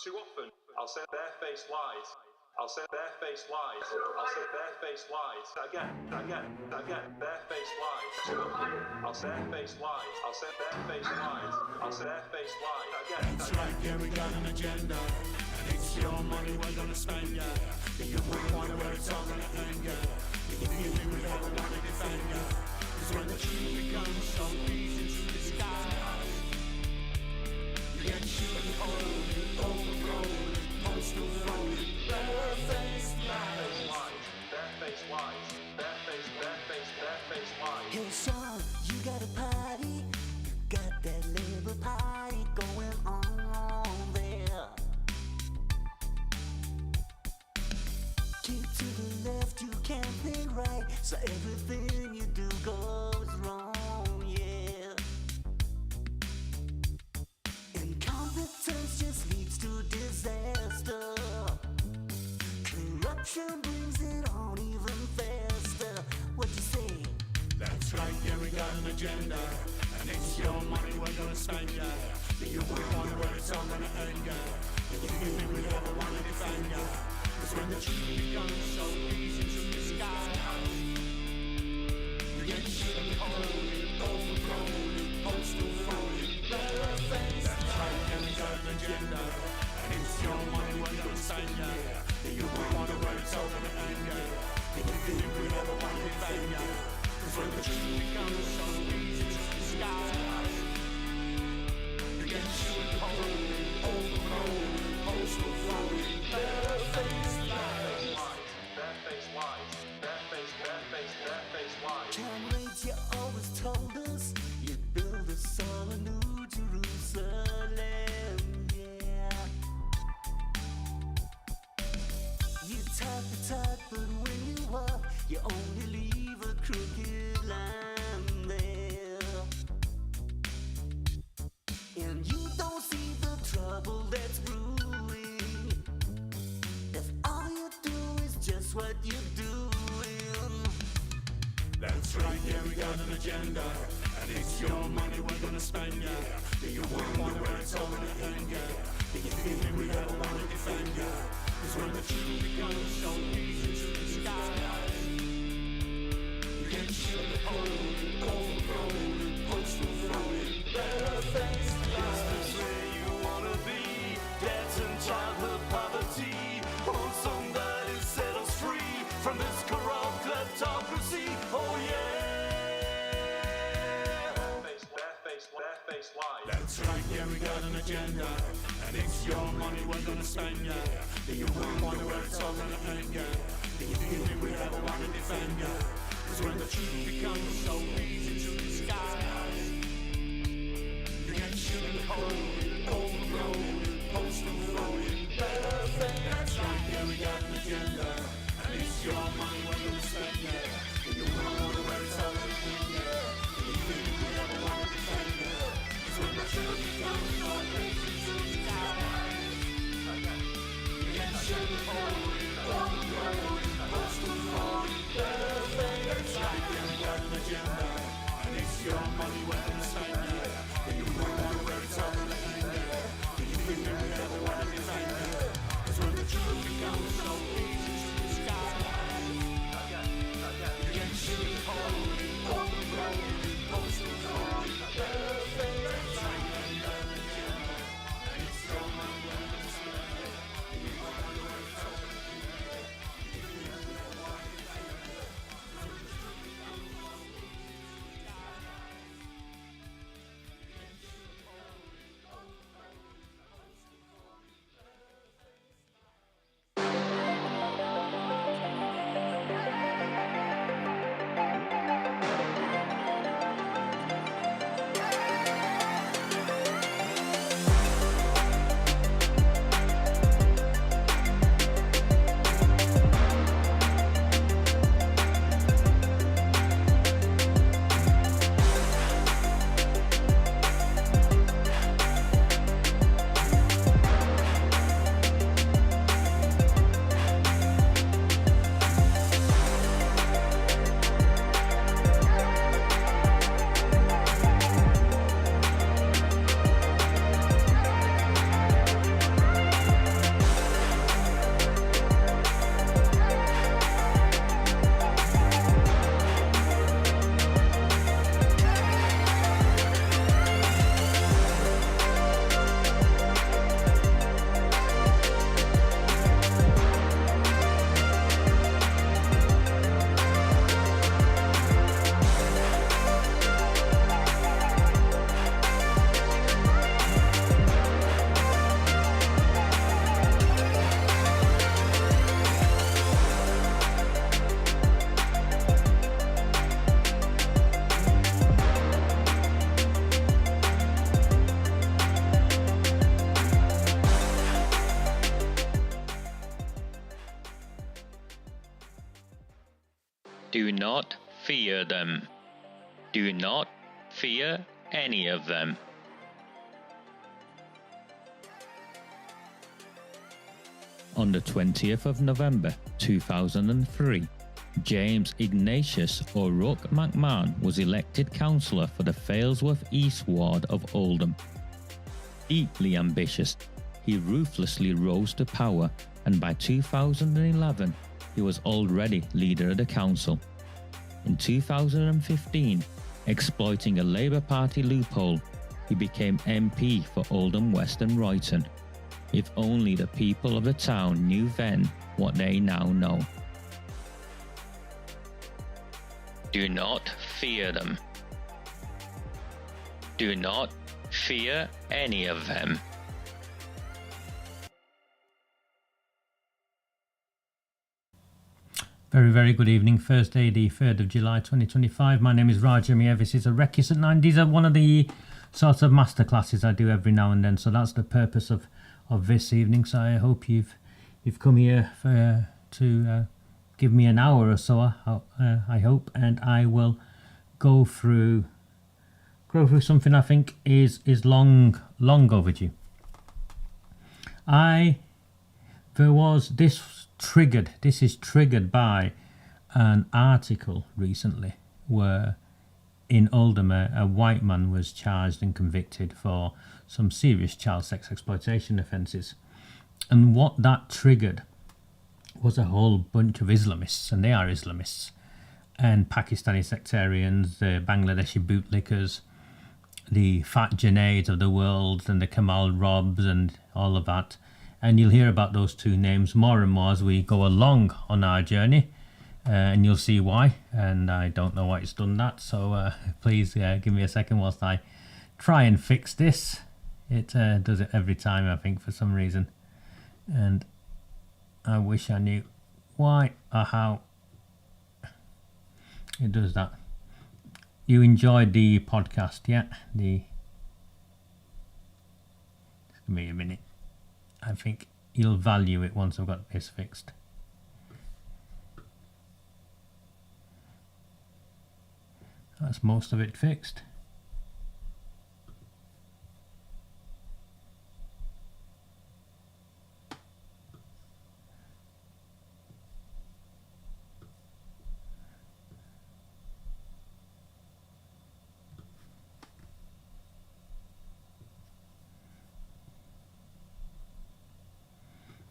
Too often, I'll say barefaced lies. I'll say barefaced lies. I'll say barefaced lies. Again, barefaced lies. Too often, I'll say barefaced lies. I'll say barefaced lies. I'll say barefaced lies. Again. That's right, yeah, we got an agenda. And it's your money we're gonna spend, yeah. You wouldn't want where it's all gonna end, yeah. You really would ever want to defend, yeah. Cause when the truth becomes so easy to disguise, you get shooting cold, overgrown, postal phone, barefaced lies. Barefaced lies. Barefaced lies. Hey son, you got a party? You got that little party going on there. Keep to the left, you can't think right, so everything you do goes wrong, yeah. Incompetence just leads to disaster. Corruption brings it on even faster. What you say? That's right, yeah, we got an agenda. And it's your money we're gonna spend, yeah. You wouldn't want where it's all gonna end, yeah. You really would ever want to defend, yeah. Cause when the truth becomes so easy to disguise, you get shit cold, overgrown, postal phone, barefaced. That's right, yeah, we got an agenda. And it's your money we're gonna spend, yeah. You wouldn't want where it's all gonna end, yeah. You really would ever want to defend, yeah. Cause when the truth becomes so easy to disguise, you get shit cold, overgrown, postal phone, barefaced lies. Barefaced lies. Barefaced lies. Comrades, you always told us you'd build us all a new Jerusalem, yeah. You talk the talk, but when you walk, you only leave a crooked line there. And you don't see the trouble that's brewing if all you do is just what you're doing. That's right, yeah, we got an agenda. And it's your money we're gonna spend, yeah. You wouldn't want where it's all gonna end, yeah. You think we ever wanna defend, yeah. Cause when the truth becomes so easy to disguise, you get shit cold, overgrown, postal phone, barefaced lies. Is this where you wanna be? Debt and childhood poverty. Oh, somebody set us free from this corrupt kleptocracy. Oh yeah. Barefaced lies. That's right, yeah, we got an agenda. And it's your money we're gonna spend, yeah. You wouldn't wonder where it's all gonna end, yeah. You think we'd ever wanna defend, yeah. Cause when the truth becomes so easy to disguise, you get shit cold, overgrown, postal phone, barefaced. That's right, yeah, we got an agenda. And it's your money we're gonna spend, yeah. You wouldn't wonder where it's all gonna end, yeah. You think we'd ever wanna defend, yeah. Cause when the truth becomes so easy to disguise, you get shit cold, overgrown, postal phone, barefaced. That's right, yeah, we got an agenda. And it's your money we're gonna spend, yeah. You wouldn't wonder where it's all gonna end. Do not fear them. Do not fear any of them. On the 20th of November 2003, James Ignatius O'Rourke McMahon was elected councillor for the Failsworth East Ward of Oldham. Deeply ambitious, he ruthlessly rose to power, and by 2011 he was already leader of the council. In 2015, exploiting a Labour Party loophole, he became MP for Oldham West and Royton. If only the people of the town knew then what they now know. Do not fear them. Do not fear any of them. Very, very good evening. Thursday, the 3rd of July 2025. My name is Raja Mia. This is a Recus at 9. These are one of the sorts of masterclasses I do every now and then. So that's the purpose of this evening. So I hope you've come here to give me an hour or so, I hope, and I will go through something I think is long overdue. This is triggered by an article recently where in Oldham a white man was charged and convicted for some serious child sex exploitation offences, and what that triggered was a whole bunch of Islamists, and they are Islamists, and Pakistani sectarians, the Bangladeshi bootlickers, the Fat Junaids of the world, and the Kamal Robs and all of that. And you'll hear about those two names more and more as we go along on our journey, and you'll see why. And I don't know why it's done that, so please give me a second whilst I try and fix this. It does it every time, I think, for some reason, and I wish I knew why or how it does that. You enjoyed the podcast, yeah? Just give me a minute. I think you'll value it once I've got this fixed. That's most of it fixed.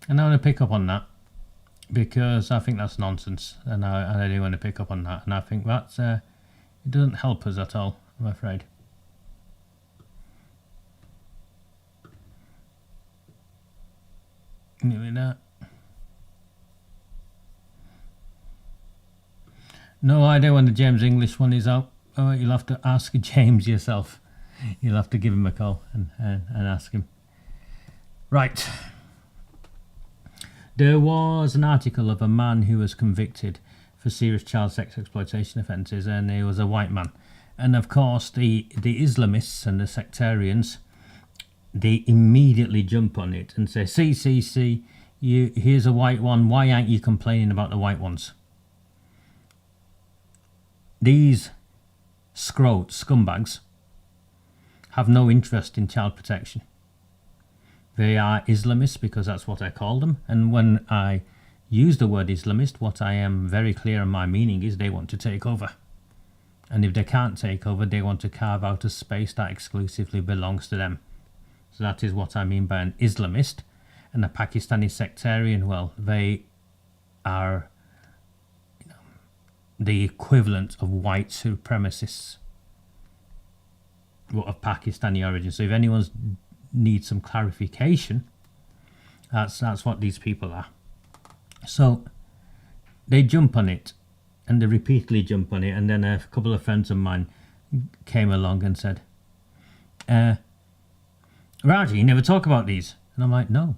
And I want to pick up on that because I think that's nonsense, and I do want to pick up on that, and I think that's it doesn't help us at all, I'm afraid. Doing that. No idea when the James English one is out. Oh, you'll have to ask James yourself. You'll have to give him a call and ask him. Right. There was an article of a man who was convicted for serious child sex exploitation offences, and he was a white man. And of course, the Islamists and the sectarians, they immediately jump on it and say, see, here's a white one, why aren't you complaining about the white ones? These scumbags have no interest in child protection. They are Islamists because that's what I call them. And when I use the word Islamist, what I am very clear on my meaning is they want to take over. And if they can't take over, they want to carve out a space that exclusively belongs to them. So that is what I mean by an Islamist. And a Pakistani sectarian, well, they are the equivalent of white supremacists, but of Pakistani origin. So if anyone's need some clarification, that's what these people are. So they jump on it, and they repeatedly jump on it, and then a couple of friends of mine came along and said, Raji, you never talk about these. And I'm like, no,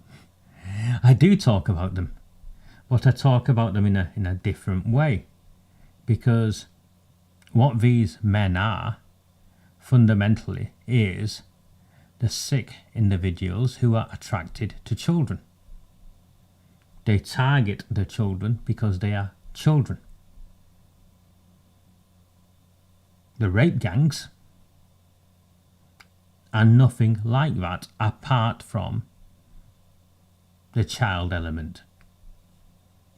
I do talk about them, but I talk about them in a different way, because what these men are fundamentally is the sick individuals who are attracted to children. They target the children because they are children. The rape gangs are nothing like that apart from the child element.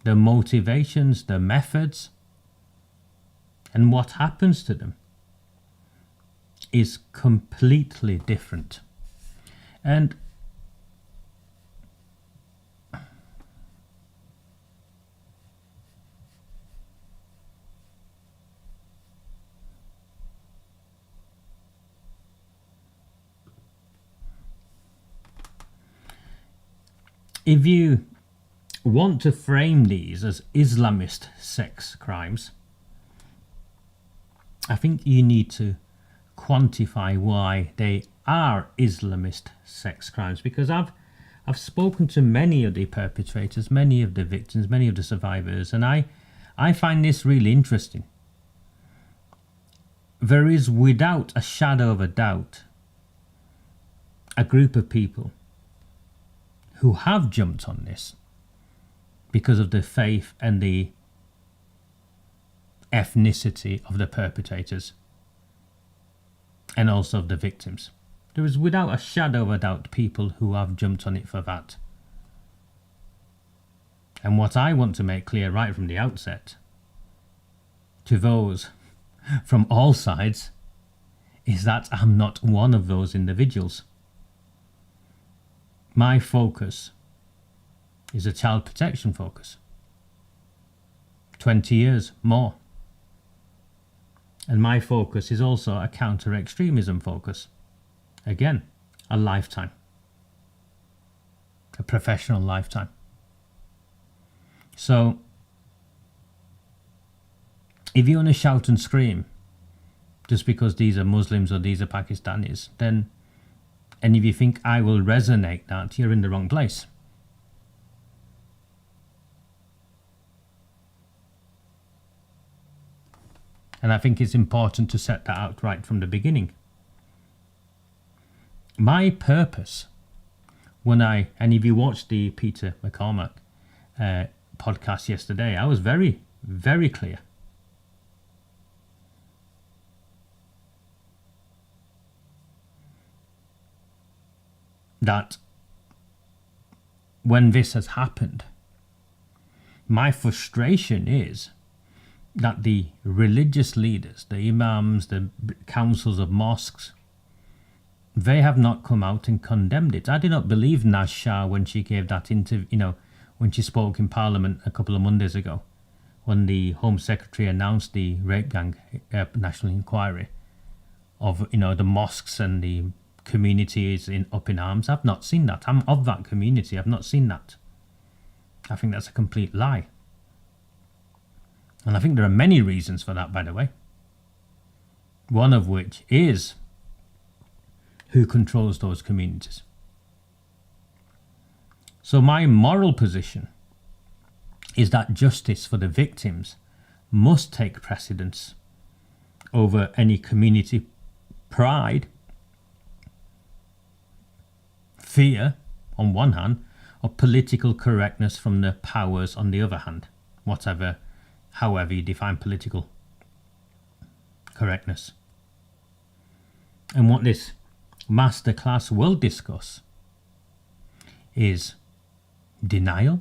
The motivations, the methods, and what happens to them is completely different. And if you want to frame these as Islamist sex crimes, I think you need to quantify why they are Islamist sex crimes, because I've spoken to many of the perpetrators, many of the victims, many of the survivors, and I find this really interesting. There is, without a shadow of a doubt, a group of people who have jumped on this because of the faith and the ethnicity of the perpetrators and also of the victims. There is, without a shadow of a doubt, people who have jumped on it for that. And what I want to make clear right from the outset to those from all sides is that I'm not one of those individuals. My focus is a child protection focus. 20 years more. And my focus is also a counter-extremism focus. Again, a lifetime. A professional lifetime. So, if you want to shout and scream just because these are Muslims or these are Pakistanis, then, and if you think I will resonate that, you're in the wrong place. And I think it's important to set that out right from the beginning. My purpose, and if you watched the Peter McCormack podcast yesterday, I was very, very clear. That when this has happened, my frustration is that the religious leaders, the imams, the councils of mosques, they have not come out and condemned it. I did not believe Naz Shah when she gave that interview, when she spoke in Parliament a couple of Mondays ago, when the Home Secretary announced the rape gang national inquiry of, the mosques and the communities up in arms. I've not seen that. I'm of that community. I've not seen that. I think that's a complete lie. And I think there are many reasons for that, by the way. One of which is who controls those communities. So my moral position is that justice for the victims must take precedence over any community pride, fear on one hand, or political correctness from the powers on the other hand, however you define political correctness. And what this masterclass will discuss is denial,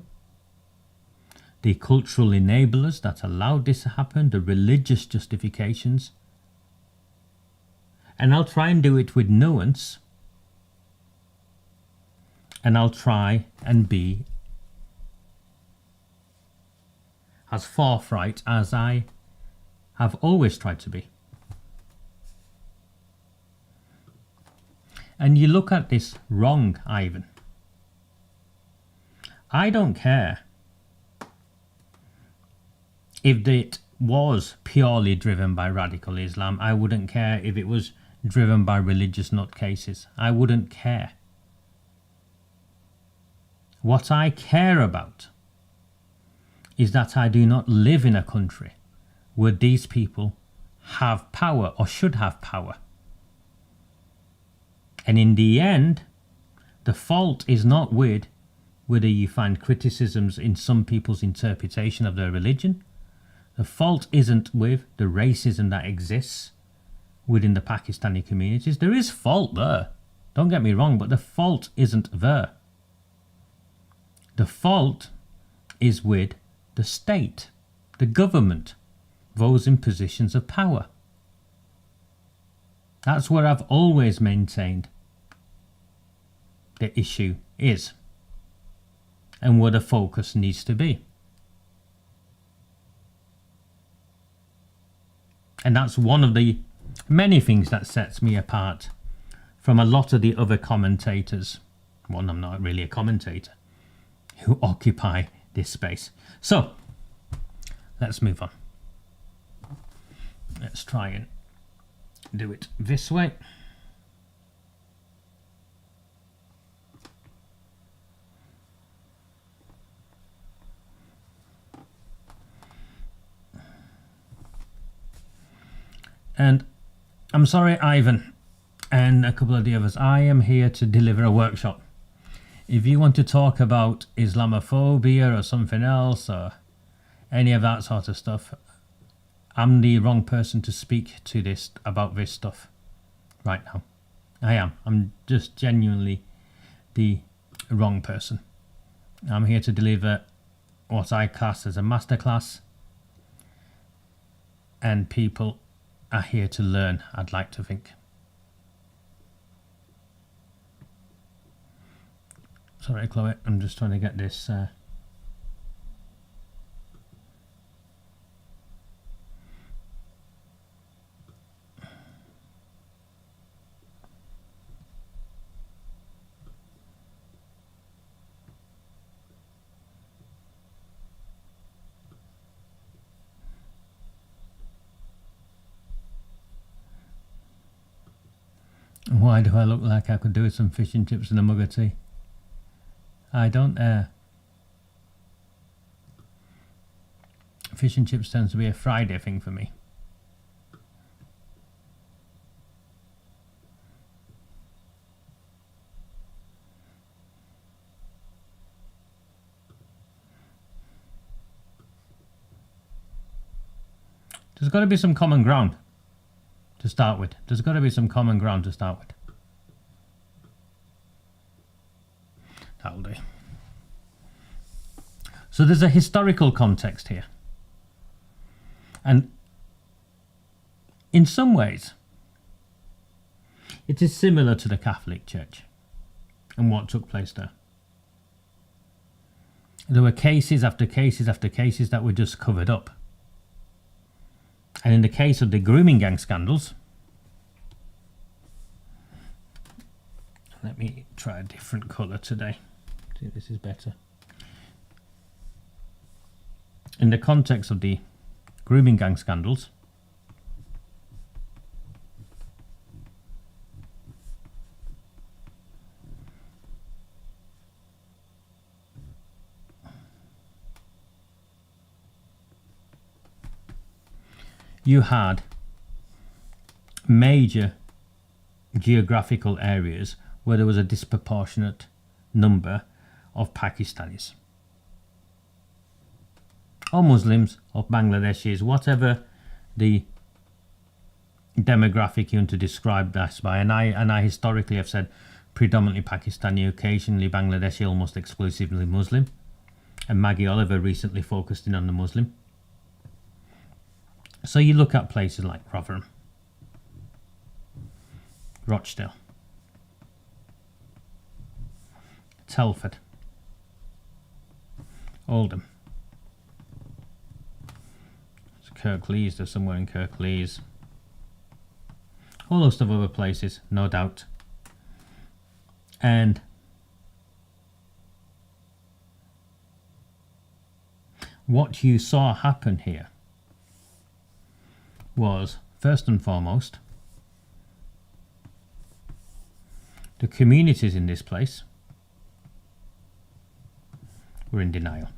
the cultural enablers that allowed this to happen, the religious justifications, and I'll try and do it with nuance, and I'll try and be as forthright as I have always tried to be. And you look at this wrong, Ivan. I don't care if it was purely driven by radical Islam. I wouldn't care if it was driven by religious nutcases. I wouldn't care. What I care about is that I do not live in a country where these people have power or should have power. And in the end, the fault is not with whether you find criticisms in some people's interpretation of their religion. The fault isn't with the racism that exists. within the Pakistani communities. There is fault there. Don't get me wrong, but the fault isn't there. The fault is with the state, the government, those in positions of power. That's where I've always maintained the issue is, and where the focus needs to be. And that's one of the many things that sets me apart from a lot of the other commentators. One, I'm not really a commentator, who occupy this space. So, let's move on. Let's try and do it this way. And I'm sorry, Ivan, and a couple of the others. I am here to deliver a workshop. If you want to talk about Islamophobia or something else or any of that sort of stuff, I'm the wrong person to speak to this about this stuff right now. I am. I'm just genuinely the wrong person. I'm here to deliver what I class as a masterclass, and people are here to learn, I'd like to think. Sorry, Chloe, I'm just trying to get this. Why do I look like I could do with some fish and chips and a mug of tea? I don't fish and chips tends to be a Friday thing for me. There's got to be some common ground to start with. There's got to be some common ground to start with. That'll do. So there's a historical context here. And in some ways, it is similar to the Catholic Church and what took place there. There were cases after cases after cases that were just covered up. And in the case of the grooming gang scandals, let me try a different colour today. See if this is better. In the context of the grooming gang scandals, you had major geographical areas where there was a disproportionate number of Pakistanis or Muslims or Bangladeshis, whatever the demographic you want to describe that by. And I historically have said predominantly Pakistani, occasionally Bangladeshi, almost exclusively Muslim. And Maggie Oliver recently focused in on the Muslim. So you look at places like Rotherham, Rochdale, Telford, Oldham, Kirklees, there's somewhere in Kirklees, a whole host of other places, no doubt. And what you saw happen here was, first and foremost, the communities in this place were in denial.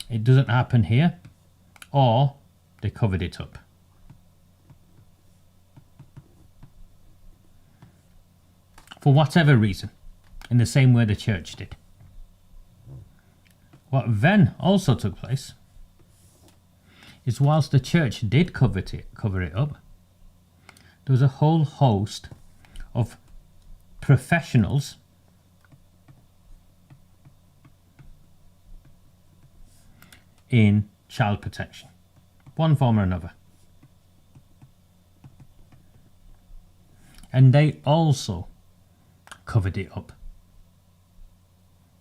It doesn't happen here, or they covered it up. For whatever reason, in the same way the church did. What then also took place is, whilst the church did cover it up, there was a whole host of professionals in child protection, one form or another. And they also covered it up.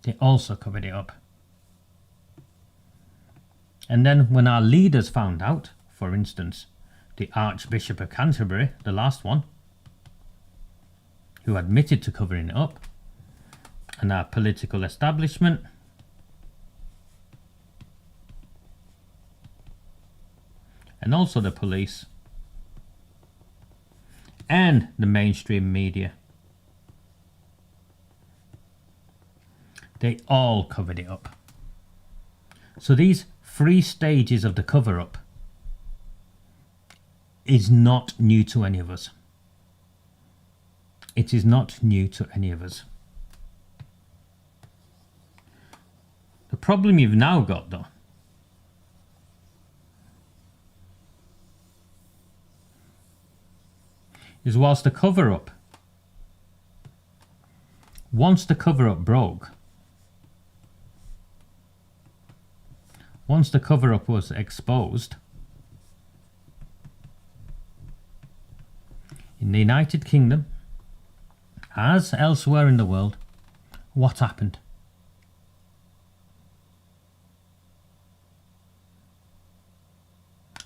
They also covered it up. And then when our leaders found out, for instance, the Archbishop of Canterbury, the last one, who admitted to covering it up, and our political establishment, and also the police, and the mainstream media, they all covered it up. So these 3 stages of the cover-up is not new to any of us. It is not new to any of us. The problem you've now got, though, is once the cover-up broke, once the cover-up was exposed, in the United Kingdom, as elsewhere in the world, what happened?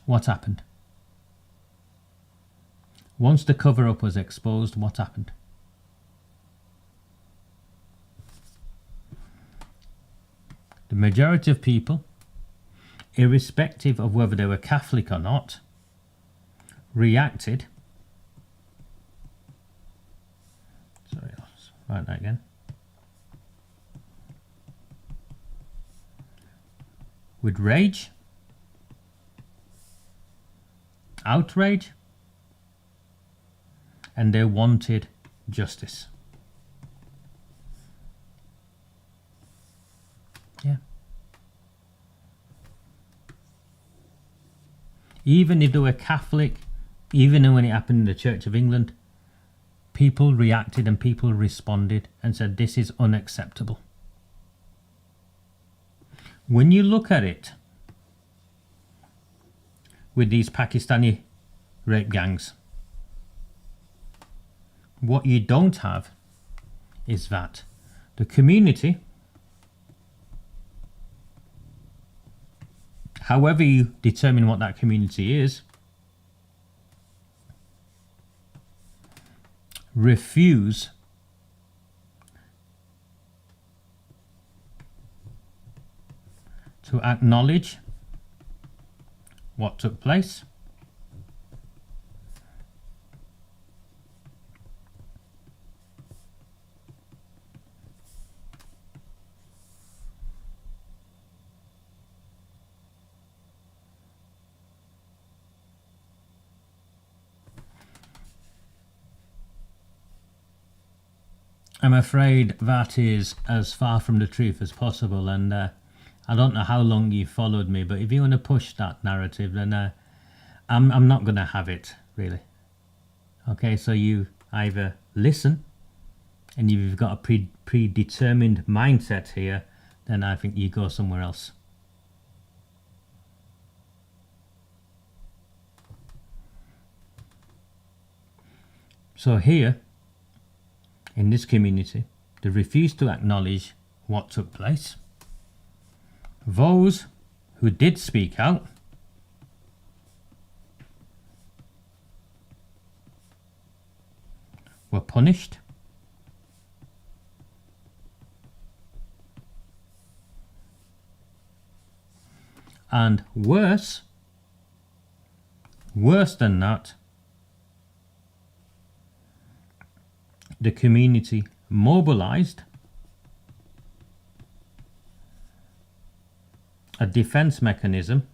What happened? Once the cover-up was exposed, what happened? The majority of people, irrespective of whether they were Catholic or not, reacted. Sorry, let's write that again. With rage, outrage, and they wanted justice. Yeah. Even if they were Catholic, even when it happened in the Church of England, people reacted and people responded and said, this is unacceptable. When you look at it with these Pakistani rape gangs, what you don't have is that the community, however you determine what that community is, refuse to acknowledge what took place, I'm afraid that is as far from the truth as possible, and I don't know how long you followed me, but if you want to push that narrative, then I'm not going to have it, really. Okay, so you either listen, and if you've got a predetermined mindset here, then I think you go somewhere else. So here, in this community, they refused to acknowledge what took place. Those who did speak out were punished. And worse than that, the community mobilized a defense mechanism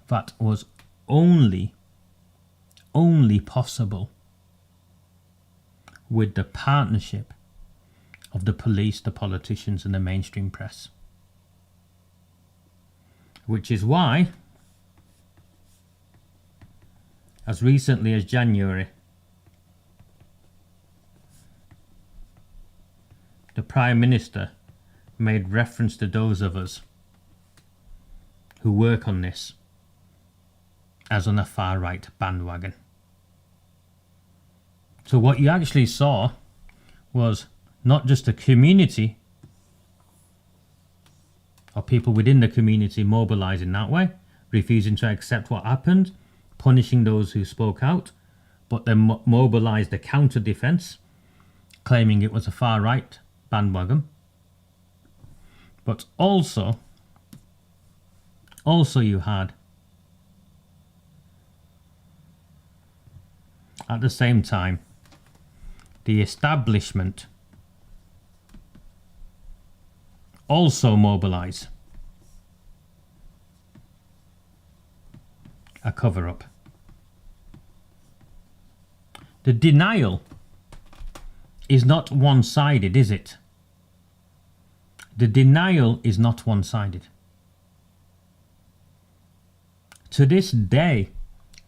that was only possible with the partnership of the police, the politicians, and the mainstream press. Which is why, as recently as January, the Prime Minister made reference to those of us who work on this as on a far-right bandwagon. So what you actually saw was not just a community or people within the community mobilising that way, refusing to accept what happened, punishing those who spoke out, but then mobilised a counter-defence, claiming it was a far-right bandwagon. But also you had, at the same time, the establishment also mobilise a cover-up. The denial is not one-sided, is it? The denial is not one-sided. To this day,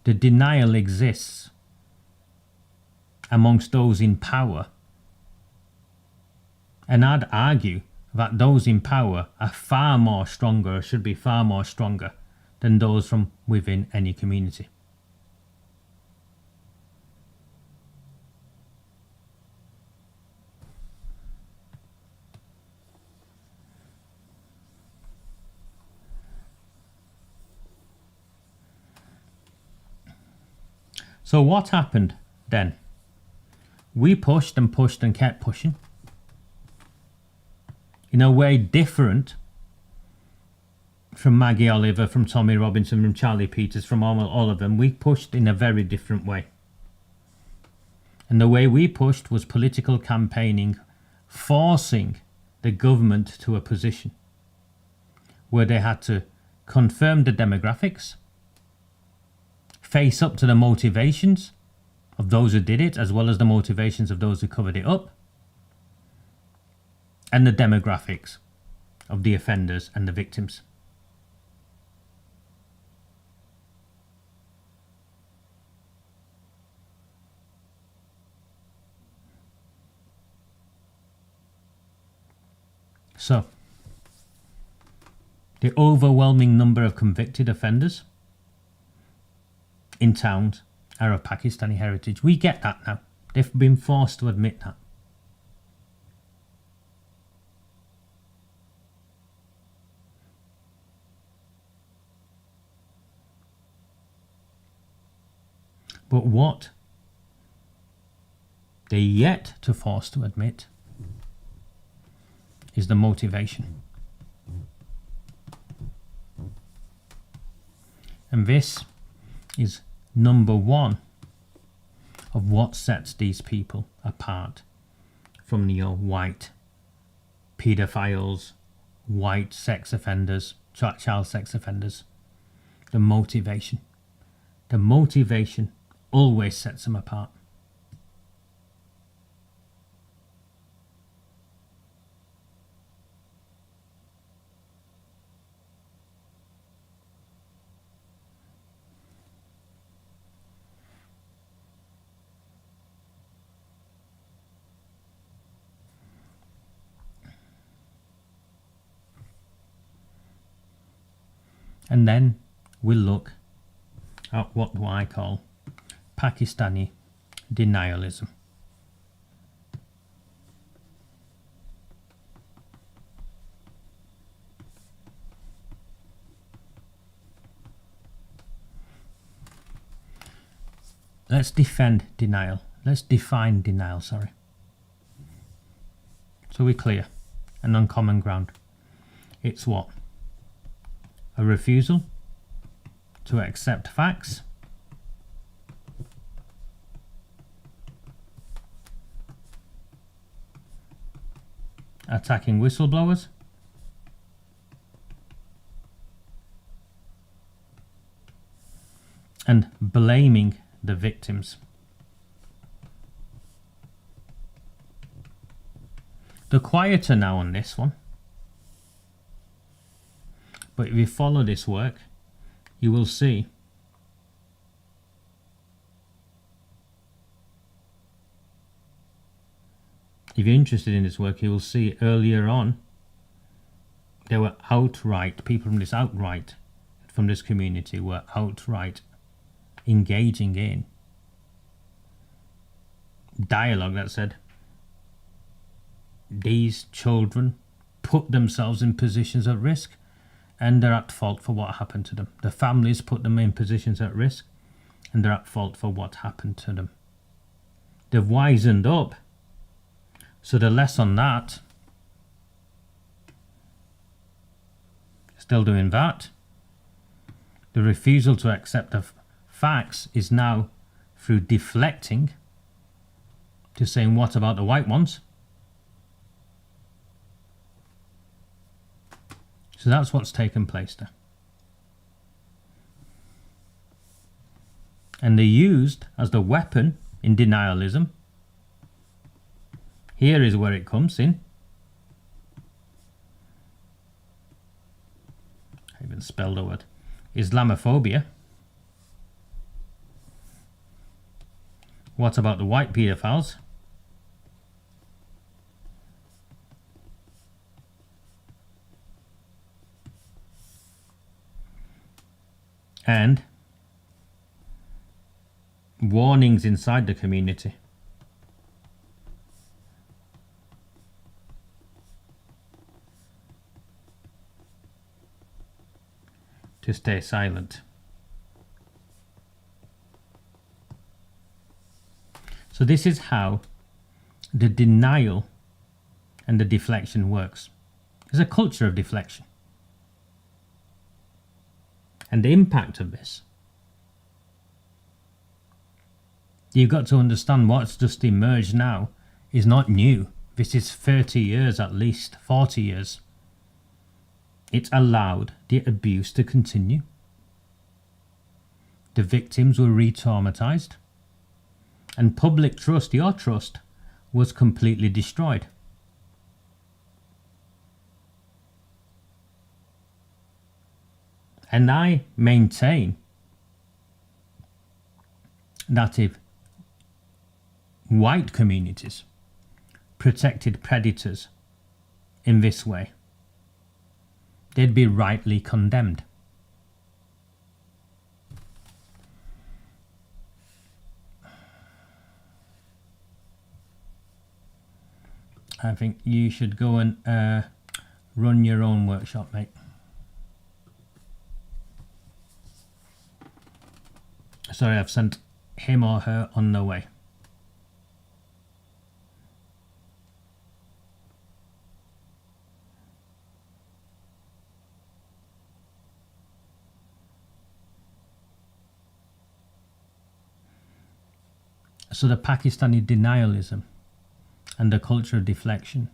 the denial exists amongst those in power. And I'd argue that those in power are far more stronger, or should be far more stronger, than those from within any community. So what happened then? We pushed and pushed and kept pushing. In a way different from Maggie Oliver, from Tommy Robinson, from Charlie Peters, from all of them. We pushed in a very different way. And the way we pushed was political campaigning, forcing the government to a position where they had to confirm the demographics, face up to the motivations of those who did it, as well as the motivations of those who covered it up, and the demographics of the offenders and the victims. So, the overwhelming number of convicted offenders in towns are of Pakistani heritage. We get that now. They've been forced to admit that. But what they're yet to force to admit is the motivation. And this is number one of what sets these people apart from your white paedophiles, white sex offenders, child sex offenders. The motivation. The motivation always sets them apart. And then we'll look at what I call Pakistani denialism. Let's defend denial. Let's define denial, sorry. So we're clear and on common ground. It's what? A refusal to accept facts, attacking whistleblowers, and blaming the victims. The quieter now on this one, But if you follow this work, you will see if you're interested in this work, you will see earlier on there were outright, people from this community were outright engaging in dialogue that said these children put themselves in positions of risk and they're at fault for what happened to them. The families put them in positions at risk and they're at fault for what happened to them. They've wisened up. So the less on that, still doing that. The refusal to accept the facts is now through deflecting to saying, what about the white ones? So that's what's taken place there. And they're used as the weapon in denialism. Here is where it comes in. I even spelled the word. Islamophobia. What about the white pedophiles? And warnings inside the community. To stay silent. So this is how the denial and the deflection works. There's a culture of deflection. And the impact of this, you've got to understand what's just emerged now is not new. This is 30 years at least, 40 years. It allowed the abuse to continue. The victims were re-traumatized. And public trust, your trust, was completely destroyed. And I maintain that if white communities protected predators in this way, they'd be rightly condemned. I think you should go and run your own workshop, mate. Sorry, I've sent him or her on the way. So the Pakistani denialism and the culture of deflection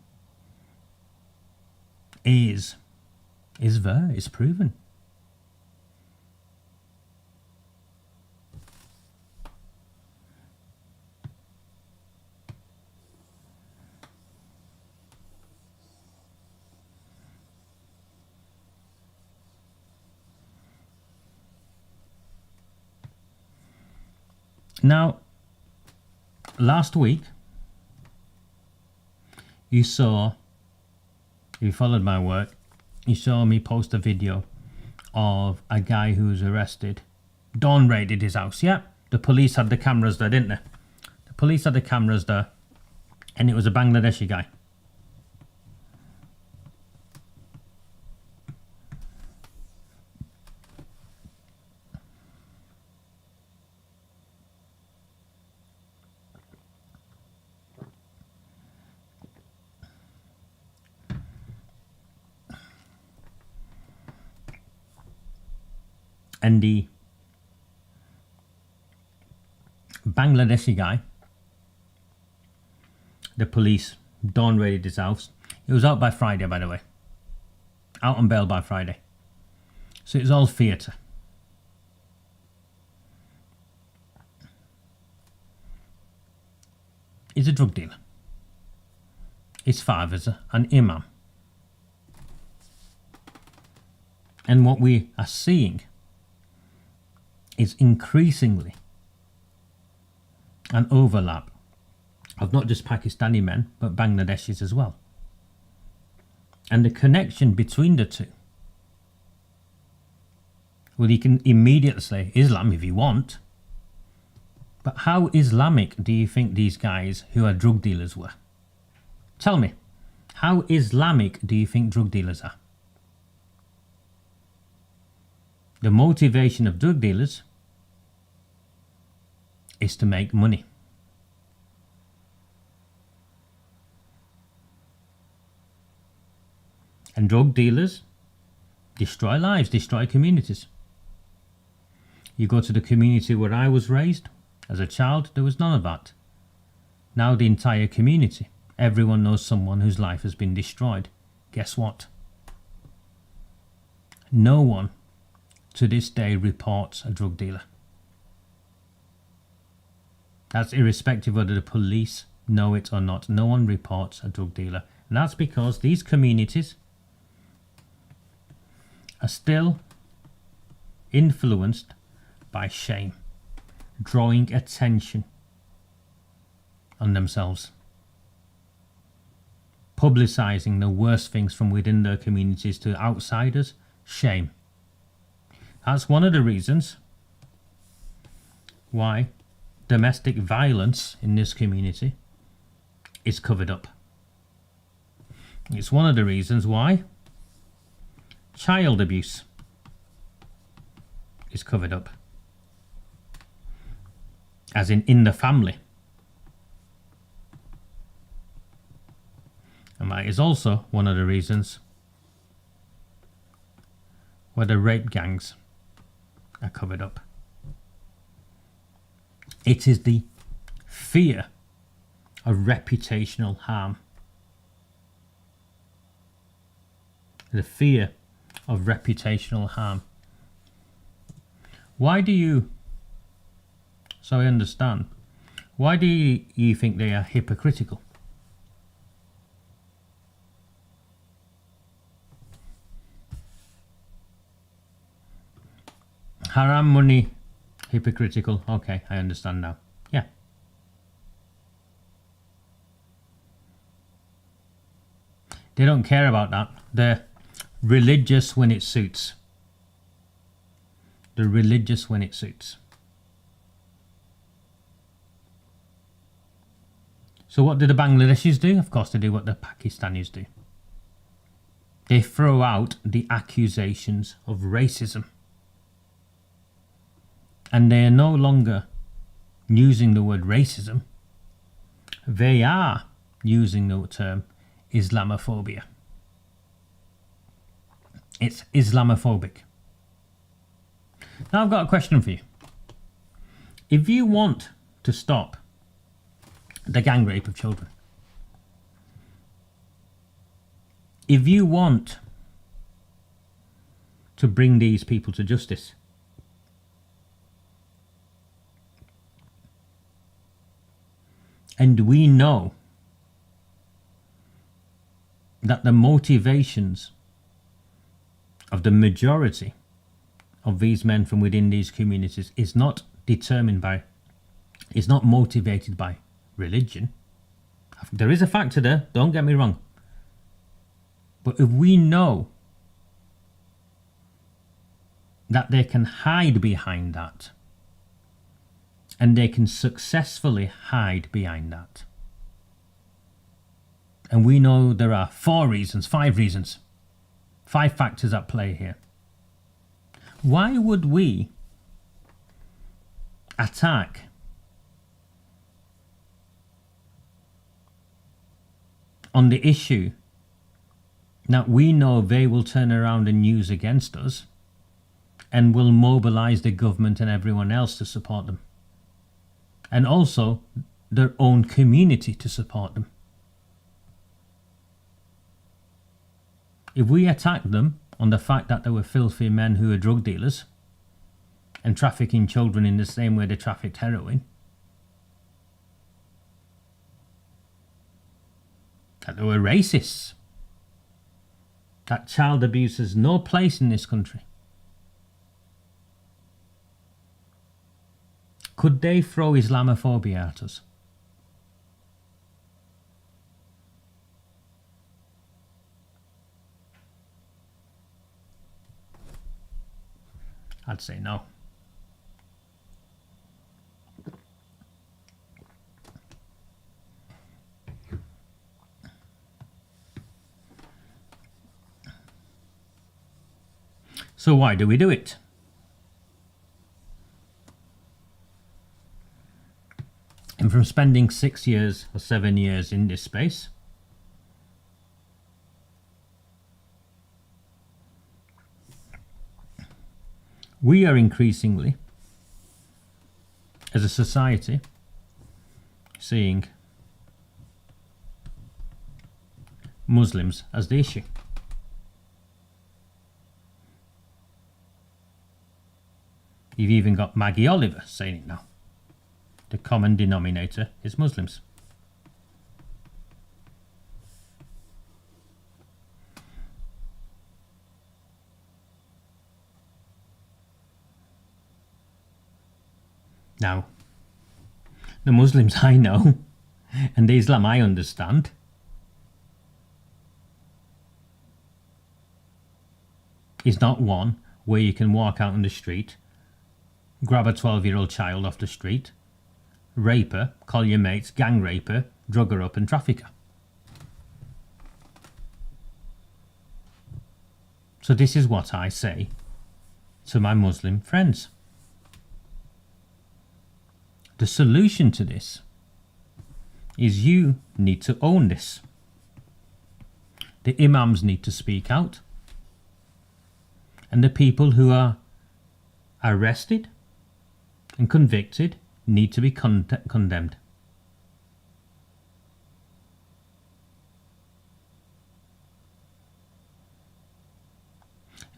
is there, it's proven. Now, last week, you saw, if you followed my work, you saw me post a video of a guy who was arrested. Dawn raided his house, yeah? The police had the cameras there, didn't they? The police had the cameras there, and it was a Bangladeshi guy. And the Bangladeshi guy, the police dawn raided his house. He was out by Friday, by the way. Out on bail by Friday. So it was all theatre. He's a drug dealer. His father's an imam. And what we are seeing is increasingly an overlap of not just Pakistani men, but Bangladeshis as well. And the connection between the two. Well, you can immediately say Islam if you want. But how Islamic do you think these guys who are drug dealers were? Tell me, how Islamic do you think drug dealers are? The motivation of drug dealers is to make money. And drug dealers destroy lives, destroy communities. You go to the community where I was raised, as a child, there was none of that. Now the entire community, everyone knows someone whose life has been destroyed. Guess what? No one to this day reports a drug dealer. That's irrespective of whether the police know it or not. No one reports a drug dealer. And that's because these communities are still influenced by shame, drawing attention on themselves, publicizing the worst things from within their communities to outsiders. Shame. That's one of the reasons why domestic violence in this community is covered up. It's one of the reasons why child abuse is covered up, as in the family. And that is also one of the reasons why the rape gangs are covered up. It is the fear of reputational harm. The fear of reputational harm. Why do you, so I understand, why do you think they are hypocritical? Haram money, hypocritical. Okay, I understand now. Yeah. They don't care about that. They're religious when it suits. They're religious when it suits. So what do the Bangladeshis do? Of course they do what the Pakistanis do. They throw out the accusations of racism. And they are no longer using the word racism. They are using the term Islamophobia. It's Islamophobic. Now I've got a question for you. If you want to stop the gang rape of children, if you want to bring these people to justice, and we know that the motivations of the majority of these men from within these communities is not determined by, is not motivated by religion. There is a factor there, don't get me wrong. But if we know that they can hide behind that, and they can successfully hide behind that, and we know there are 5 reasons, 5 factors at play here, why would we attack on the issue that we know they will turn around and use against us and will mobilize the government and everyone else to support them, and also their own community to support them? If we attack them on the fact that they were filthy men who were drug dealers and trafficking children in the same way they trafficked heroin, that they were racists that child abuse has no place in this country. Could they throw Islamophobia at us? I'd say no. So why do we do it? And from spending 6 years or 7 years in this space, we are increasingly, as a society, seeing Muslims as the issue. You've even got Maggie Oliver saying it now. The common denominator is Muslims. Now, the Muslims I know, and the Islam I understand, is not one where you can walk out on the street, grab a 12-year-old child off the street, rape her, call your mates, gang rape her, drug her up and traffic her. So this is what I say to my Muslim friends. The solution to this is you need to own this. The imams need to speak out. And the people who are arrested and convicted need to be condemned.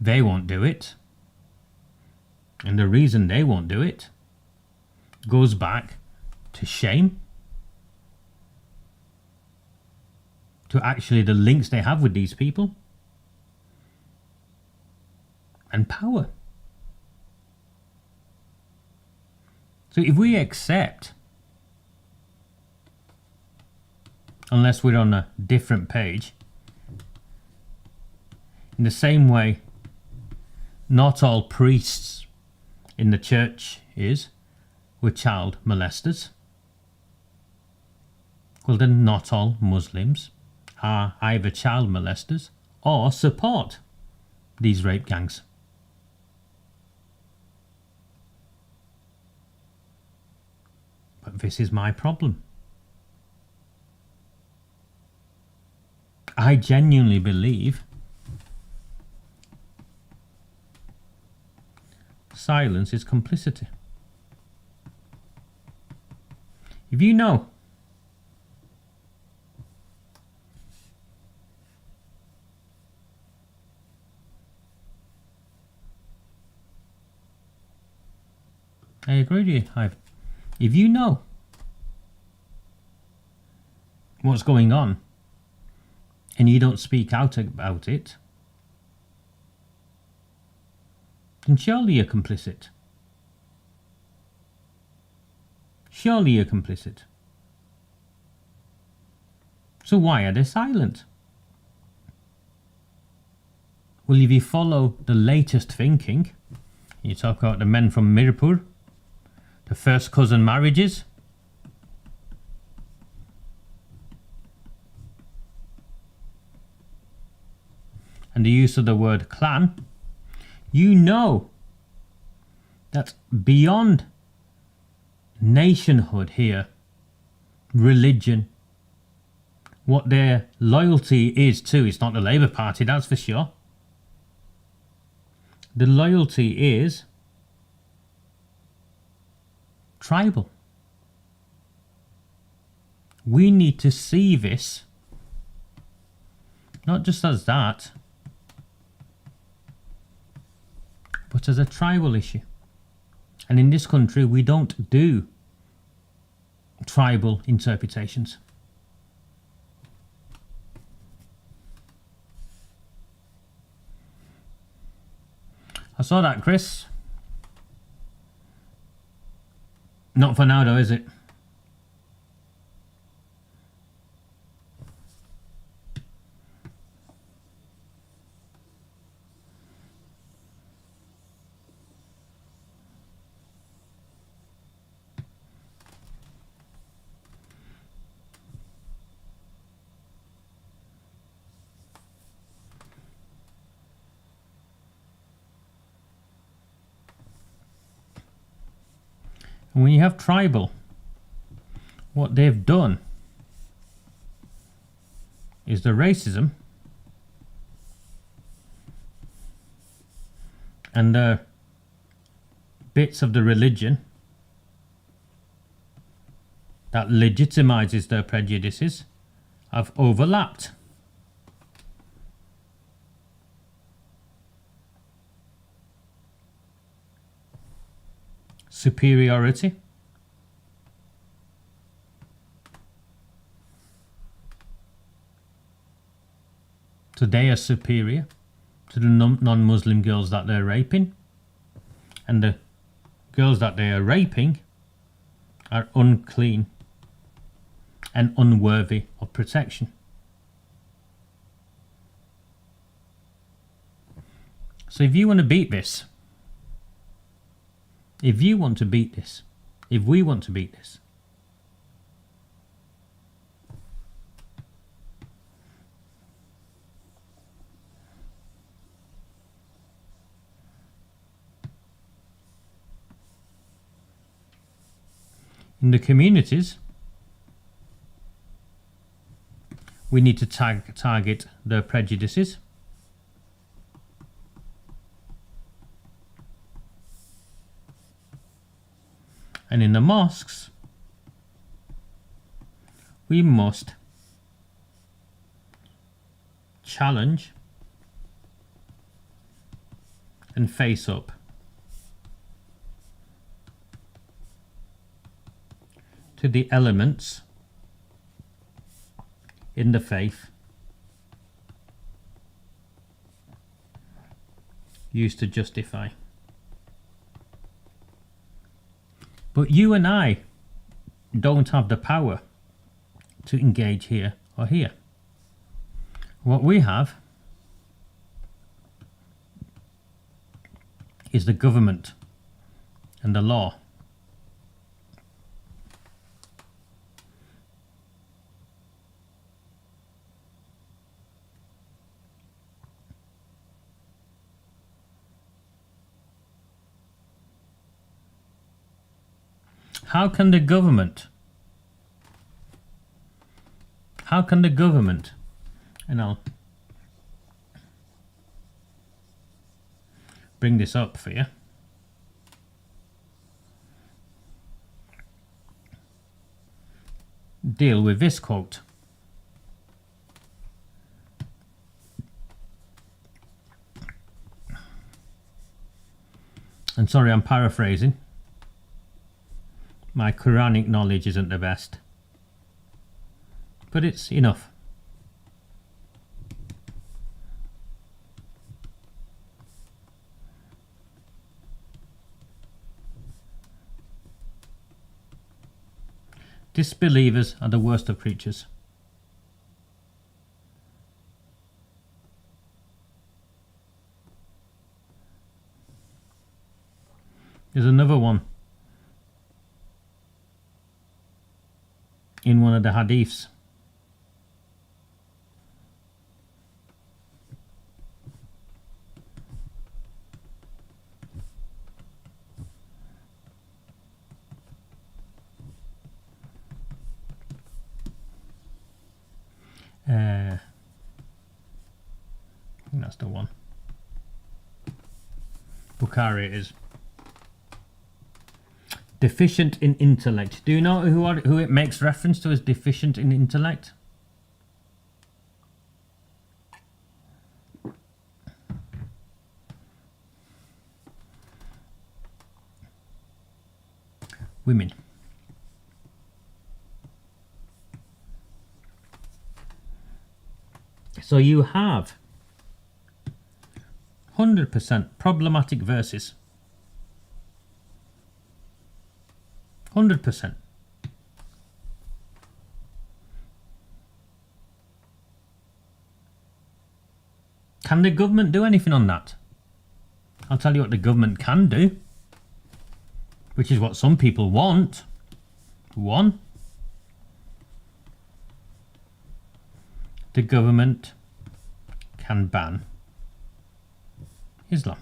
They won't do it. And the reason they won't do it goes back to shame, to actually the links they have with these people, and power. So if we accept, unless we're on a different page, in the same way not all priests in the church were child molesters, well then not all Muslims are either child molesters or support these rape gangs. But this is my problem. I genuinely believe silence is complicity. If you know I agree with you, Ivan. If you know what's going on and you don't speak out about it, then surely you're complicit. Surely you're complicit. So why are they silent? Well, if you follow the latest thinking, you talk about the men from Mirpur, the first cousin marriages, and the use of the word clan, you know that beyond nationhood here, religion, what their loyalty is to, it's not the Labour Party, that's for sure. The loyalty is tribal. We need to see this not just as that, but as a tribal issue. And in this country, we don't do tribal interpretations. I saw that, Chris. Not for now though, is it? And when you have tribal, what they've done is the racism and the bits of the religion that legitimizes their prejudices have overlapped. Superiority. So they are superior to the non-Muslim girls that they're raping, and the girls that they are raping are unclean and unworthy of protection. So if you want to beat this, if you want to beat this, if we want to beat this, in the communities, we need to target their prejudices. And in the mosques, we must challenge and face up to the elements in the faith used to justify. But you and I don't have the power to engage here or here. What we have is the government and the law. How can the government, and I'll bring this up for you, deal with this quote? And sorry, I'm paraphrasing. My Quranic knowledge isn't the best, but it's enough. Disbelievers are the worst of creatures. There's another one in one of the hadiths. I think that's the one. Bukhari it is. Deficient in intellect. Do you know who it makes reference to as deficient in intellect? Women. So you have 100% problematic verses. 100%. Can the government do anything on that? I'll tell you what the government can do, which is what some people want. 1. The government can ban Islam.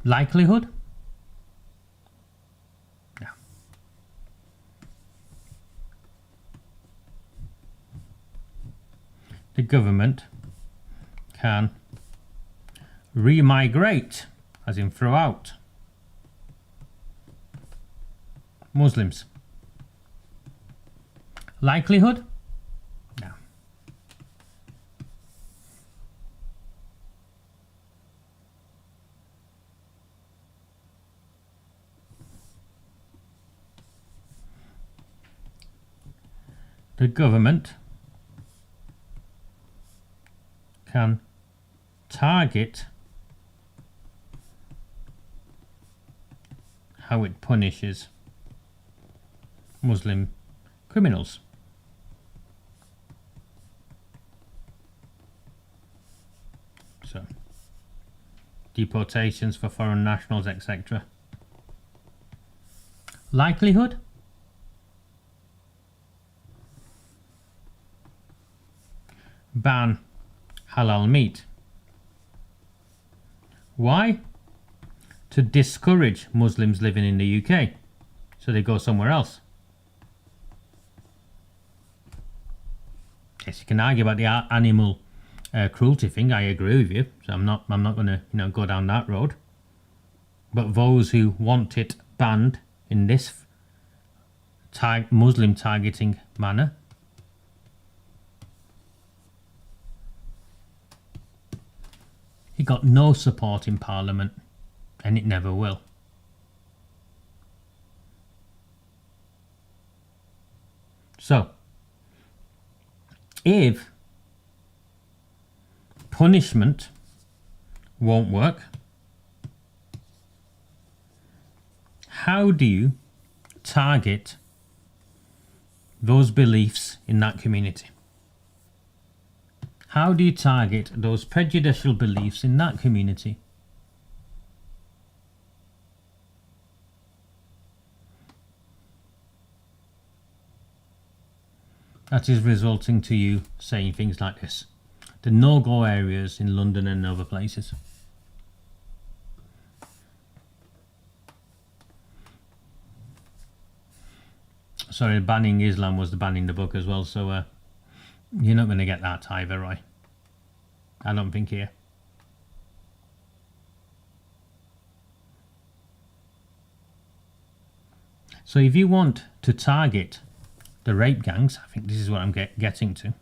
Likelihood? No. The government can remigrate, as in throw out, Muslims. Likelihood? No. The government can target how it punishes Muslim criminals. So, deportations for foreign nationals, etc. Likelihood? Ban halal meat. Why? To discourage Muslims living in the UK, so they go somewhere else. Yes, you can argue about the animal cruelty thing. I agree with you. So I'm not going to go down that road. But those who want it banned in this Muslim targeting manner, it got no support in Parliament, and it never will. So, if punishment won't work, how do you target those beliefs in that community? How do you target those prejudicial beliefs in that community? That is resulting to you saying things like this. The no-go areas in London and other places. Sorry, banning Islam was the banning the book as well, so you're not going to get that either, Roy. I don't think here. So if you want to target the rape gangs, I think this is what I'm getting to.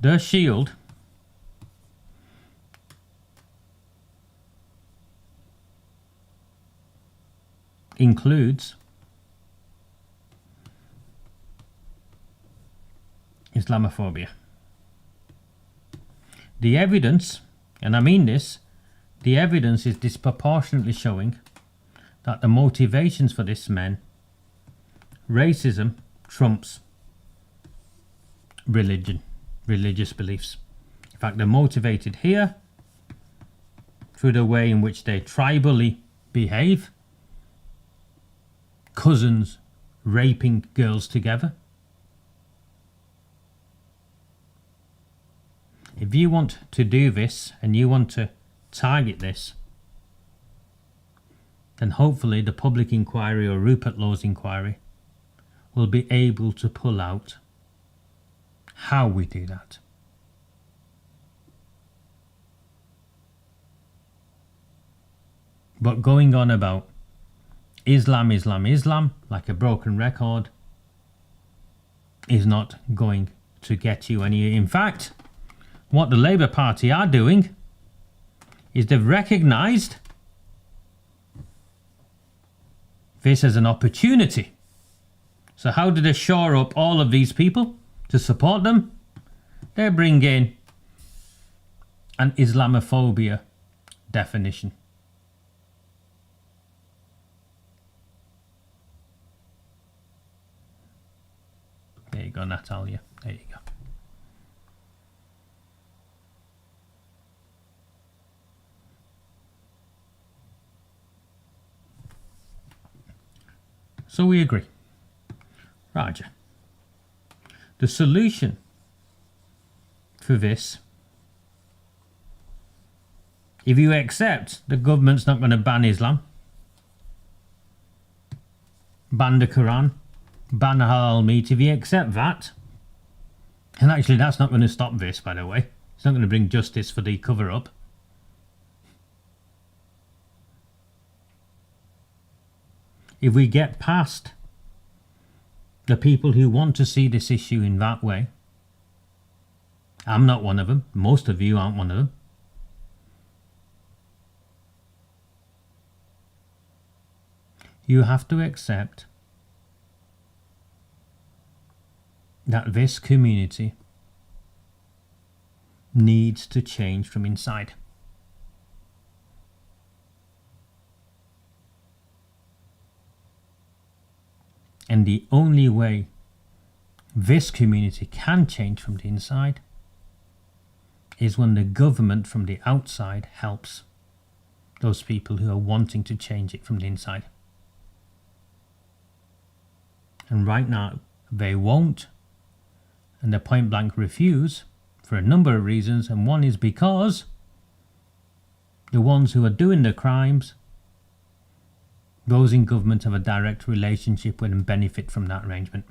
Their shield includes Islamophobia. The evidence, and I mean this, the evidence is disproportionately showing that the motivations for this men, racism trumps religion, religious beliefs. In fact, they're motivated here through the way in which they tribally behave, cousins raping girls together. If you want to do this and you want to target this, then hopefully the public inquiry or Rupert Law's inquiry will be able to pull out how we do that. But going on about Islam, Islam, Islam, like a broken record, is not going to get you any. In fact, what the Labour Party are doing is they've recognised this as an opportunity. So how do they shore up all of these people to support them? They bring in an Islamophobia definition. There you go, Natalia. There you go. So we agree. Roger. The solution for this, if you accept the government's not going to ban Islam, ban the Quran, ban halal meat, if you accept that, and actually that's not going to stop this, by the way, it's not going to bring justice for the cover-up. If we get past the people who want to see this issue in that way, I'm not one of them, most of you aren't one of them, you have to accept that this community needs to change from inside. And the only way this community can change from the inside is when the government from the outside helps those people who are wanting to change it from the inside. And right now, they won't, and they point blank refuse for a number of reasons, and one is because the ones who are doing the crimes, those in government have a direct relationship with and benefit from that arrangement.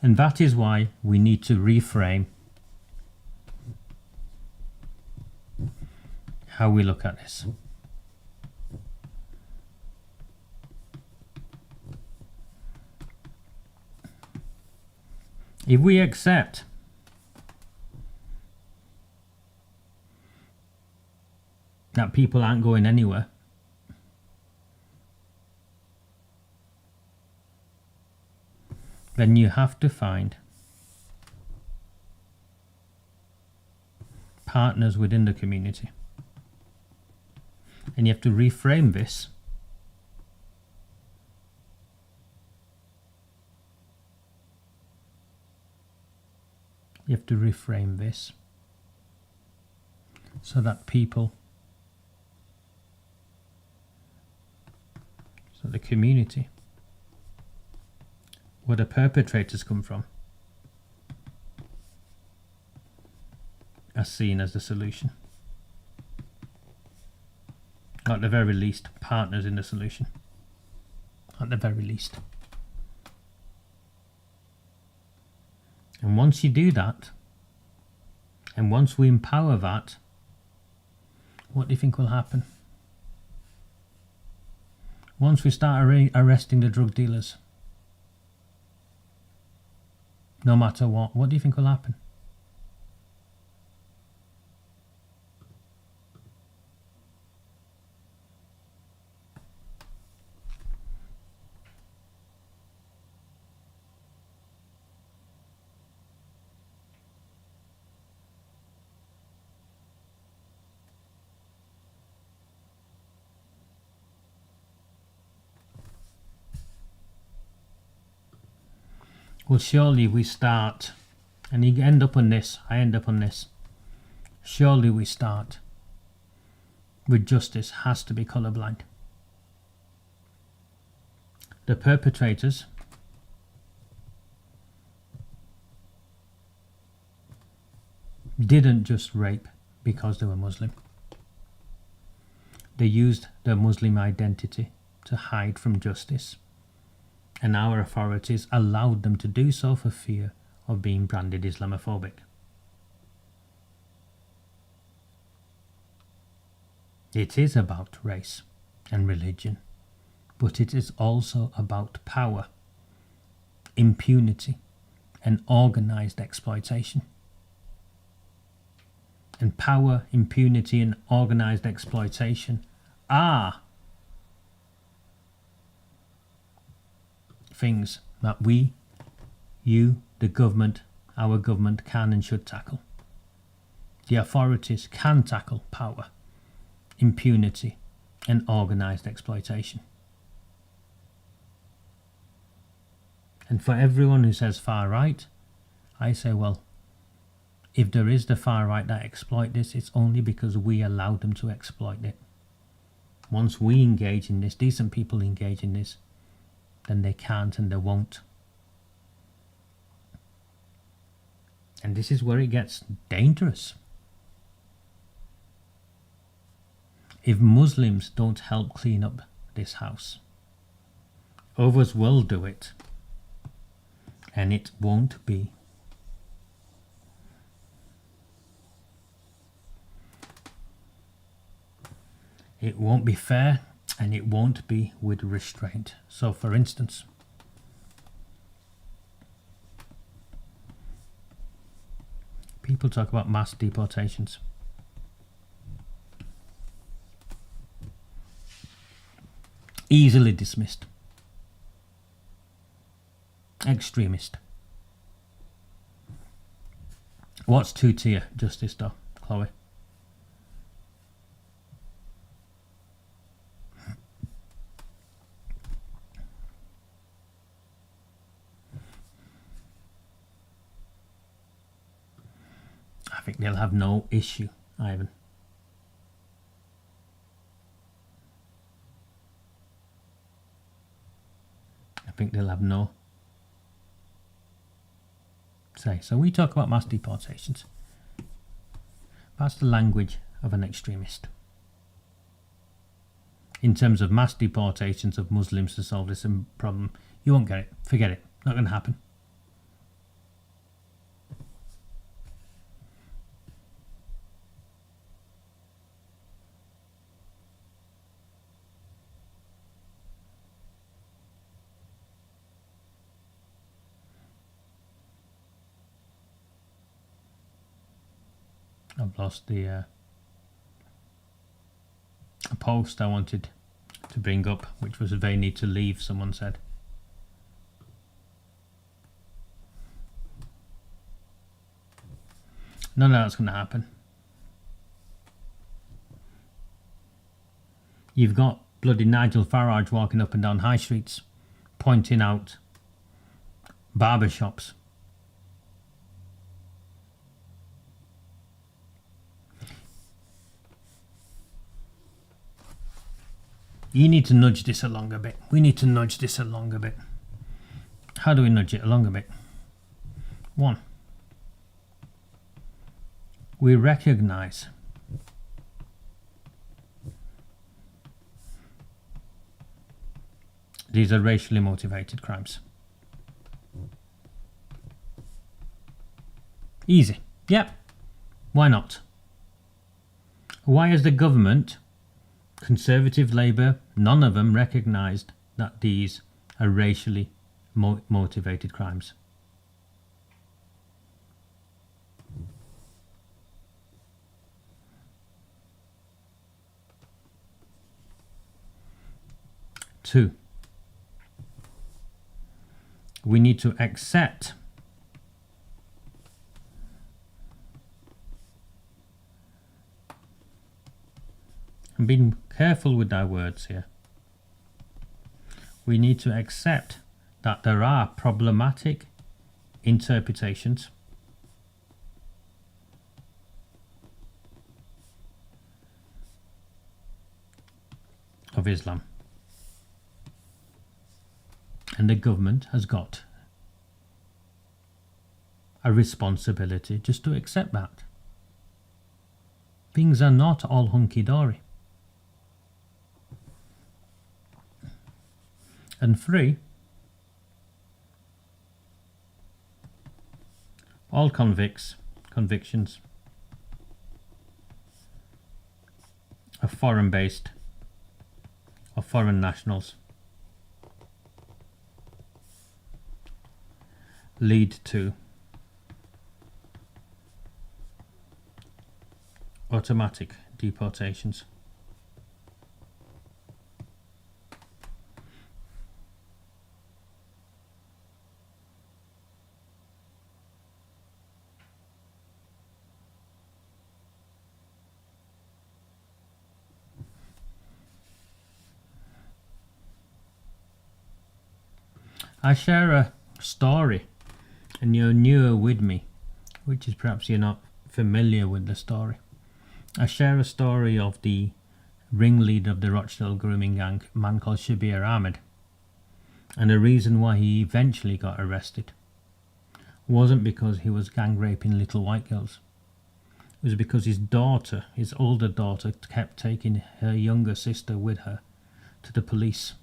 And that is why we need to reframe how we look at this. If we accept that people aren't going anywhere, then you have to find partners within the community. And you have to reframe this so that people, so the community, where the perpetrators come from, are seen as the solution. At the very least, partners in the solution. At the very least. And once you do that, and once we empower that, what do you think will happen? Once we start arresting the drug dealers, no matter what do you think will happen? Well, surely we start, and you end up on this, I end up on this. Surely we start with justice has to be colourblind. The perpetrators didn't just rape because they were Muslim. They used their Muslim identity to hide from justice. And our authorities allowed them to do so for fear of being branded Islamophobic. It is about race and religion, but it is also about power. impunity and organised exploitation. And power, impunity and organised exploitation are things that we, you, the government, our government can and should tackle. The authorities can tackle power, impunity and organised exploitation. And for everyone who says far right, I say, well, if there is the far right that exploit this, it's only because we allowed them to exploit it. Once we engage in this, decent people engage in this, then they can't and they won't. And this is where it gets dangerous. If Muslims don't help clean up this house, others will do it. And it won't be. It won't be fair, and it won't be with restraint. So, for instance, people talk about mass deportations. Easily dismissed. Extremist. What's two-tier justice though, Chloe? I think they'll have no issue, Ivan. I think they'll have no say. So we talk about mass deportations. That's the language of an extremist. In terms of mass deportations of Muslims to solve this problem, you won't get it. Forget it. Not going to happen. I've lost the a post I wanted to bring up, which was they need to leave, someone said. None of that's going to happen. You've got bloody Nigel Farage walking up and down high streets, pointing out barber shops. You need to nudge this along a bit. We need to nudge this along a bit. How do we nudge it along a bit? 1. We recognise these are racially motivated crimes. Easy. Yep. Why not? Why has the government, Conservative, Labour, none of them recognised that these are racially motivated crimes? Two, we need to accept and being careful with our words here. We need to accept that there are problematic interpretations of Islam. And the government has got a responsibility just to accept that. Things are not all hunky-dory. And 3, all convictions of foreign-based or foreign nationals lead to automatic deportations. I share a story, and you're newer with me, which is perhaps you're not familiar with the story. I share a story of the ringleader of the Rochdale grooming gang, a man called Shabir Ahmed. And the reason why he eventually got arrested wasn't because he was gang raping little white girls. It was because his daughter, his older daughter, kept taking her younger sister with her to the police.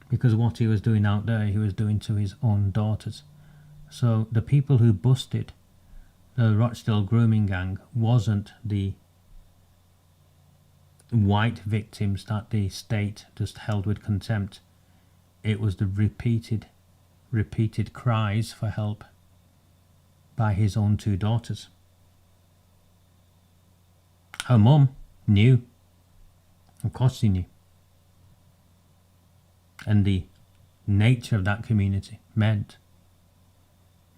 Because what he was doing out there, he was doing to his own daughters. So the people who busted the Rochdale grooming gang wasn't the white victims that the state just held with contempt. It was the repeated cries for help by his own two daughters. Her mum knew. Of course she knew. And the nature of that community meant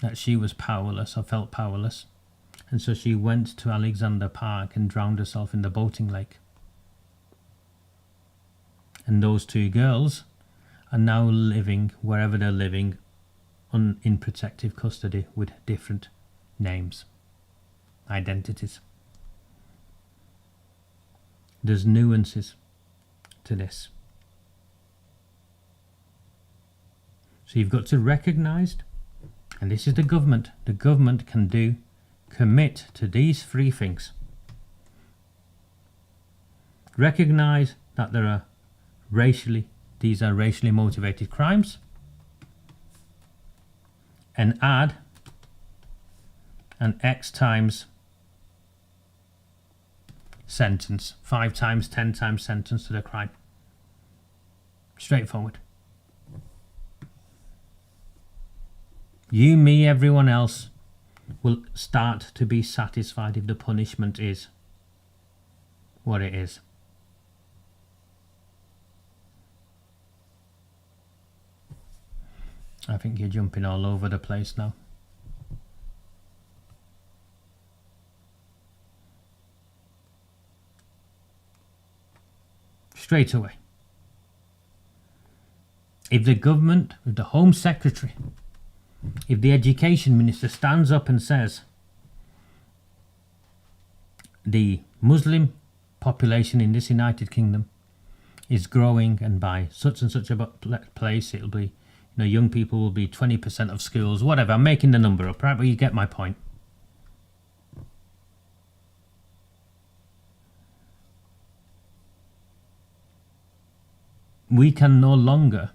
that she was powerless or felt powerless. And so she went to Alexander Park and drowned herself in the boating lake. And those two girls are now living wherever they're living in protective custody with different names, identities. There's nuances to this. So you've got to recognise, and this is the government can commit to these three things. Recognise that these are racially motivated crimes, and add an X times sentence, 5 times, 10 times sentence to the crime. Straightforward. You, me, everyone else will start to be satisfied if the punishment is what it is. I think you're jumping all over the place now. Straight away. If the government, if the Home Secretary, if the Education Minister stands up and says the Muslim population in this United Kingdom is growing, and by such and such a place it'll be, young people will be 20% of schools, whatever, I'm making the number up, right? But you get my point. We can no longer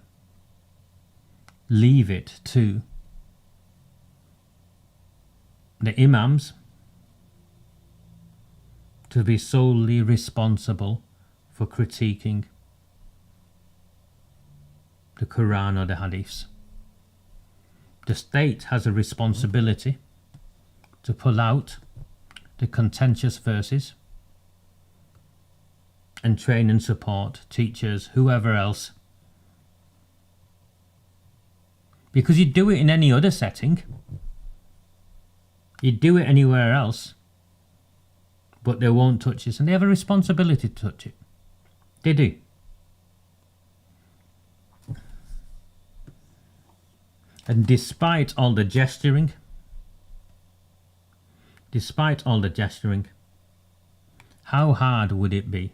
leave it to the imams to be solely responsible for critiquing the Quran or the Hadiths. The state has a responsibility to pull out the contentious verses and train and support teachers, whoever else. Because you'd do it in any other setting. You'd do it anywhere else. But they won't touch this, and they have a responsibility to touch it. They do. And despite all the gesturing, how hard would it be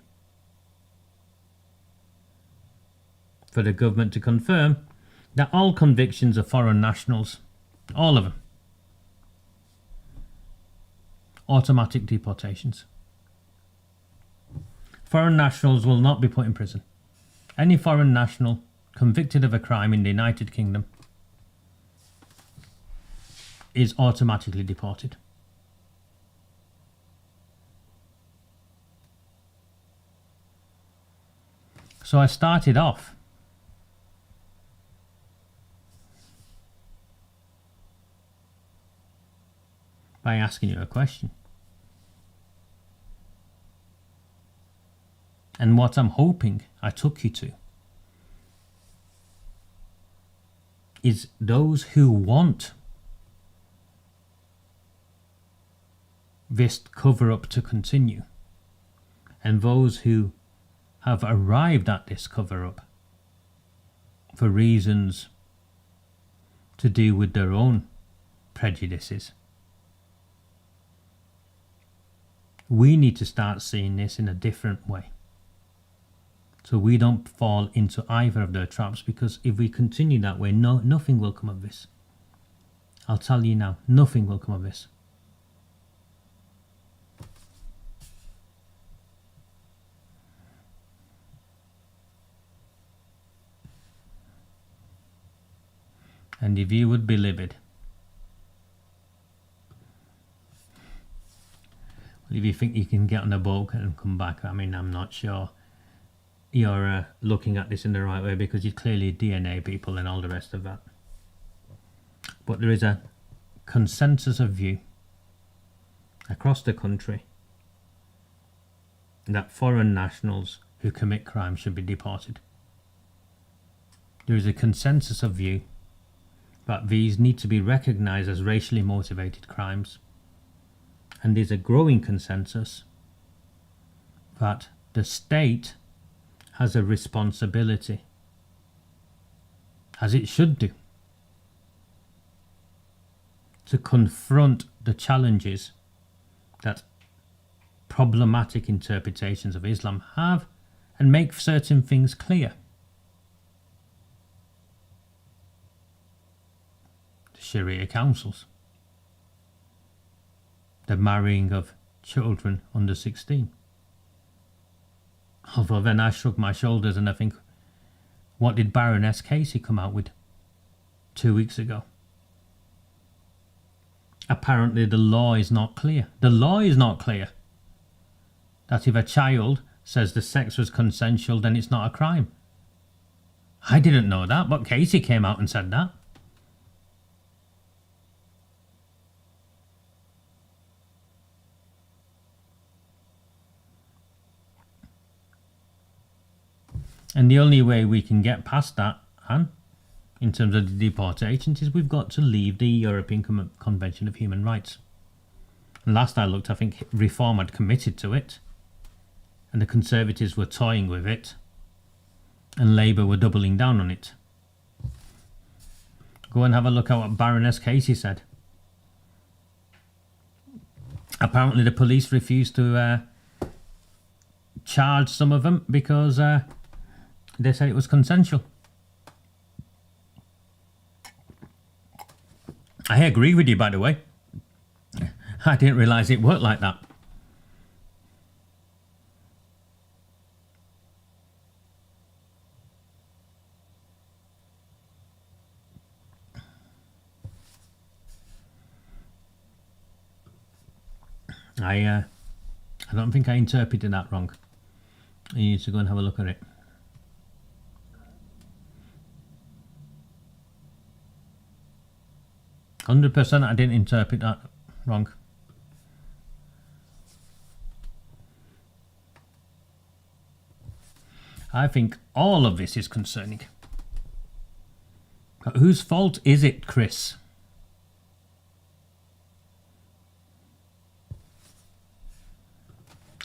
for the government to confirm that all convictions of foreign nationals, all of them, automatic deportations? Foreign nationals will not be put in prison. Any foreign national convicted of a crime in the United Kingdom is automatically deported. So I started off by asking you a question. And what I'm hoping I took you to is those who want this cover-up to continue, and those who have arrived at this cover-up for reasons to do with their own prejudices. We need to start seeing this in a different way, so we don't fall into either of their traps, because if we continue that way, nothing will come of this. I'll tell you now, nothing will come of this. And if you would be livid, if you think you can get on a boat and come back, I mean, I'm not sure you're looking at this in the right way, because you're clearly DNA people and all the rest of that. But there is a consensus of view across the country that foreign nationals who commit crimes should be deported. There is a consensus of view that these need to be recognised as racially motivated crimes. And there's a growing consensus that the state has a responsibility, as it should do, to confront the challenges that problematic interpretations of Islam have, and make certain things clear. Sharia councils, the marrying of children under 16. Although then I shrug my shoulders and I think, what did Baroness Casey come out with 2 weeks ago? Apparently the law is not clear. The law is not clear that if a child says the sex was consensual, then it's not a crime. I didn't know that, but Casey came out and said that. And the only way we can get past that, Anne, in terms of the deportations, is we've got to leave the European Convention of Human Rights. And last I looked, I think Reform had committed to it, and the Conservatives were toying with it, and Labour were doubling down on it. Go and have a look at what Baroness Casey said. Apparently the police refused to charge some of them because they said it was consensual. I agree with you, by the way. I didn't realise it worked like that. I don't think I interpreted that wrong. You need to go and have a look at it. %, I didn't interpret that wrong. I think all of this is concerning. But whose fault is it, Chris?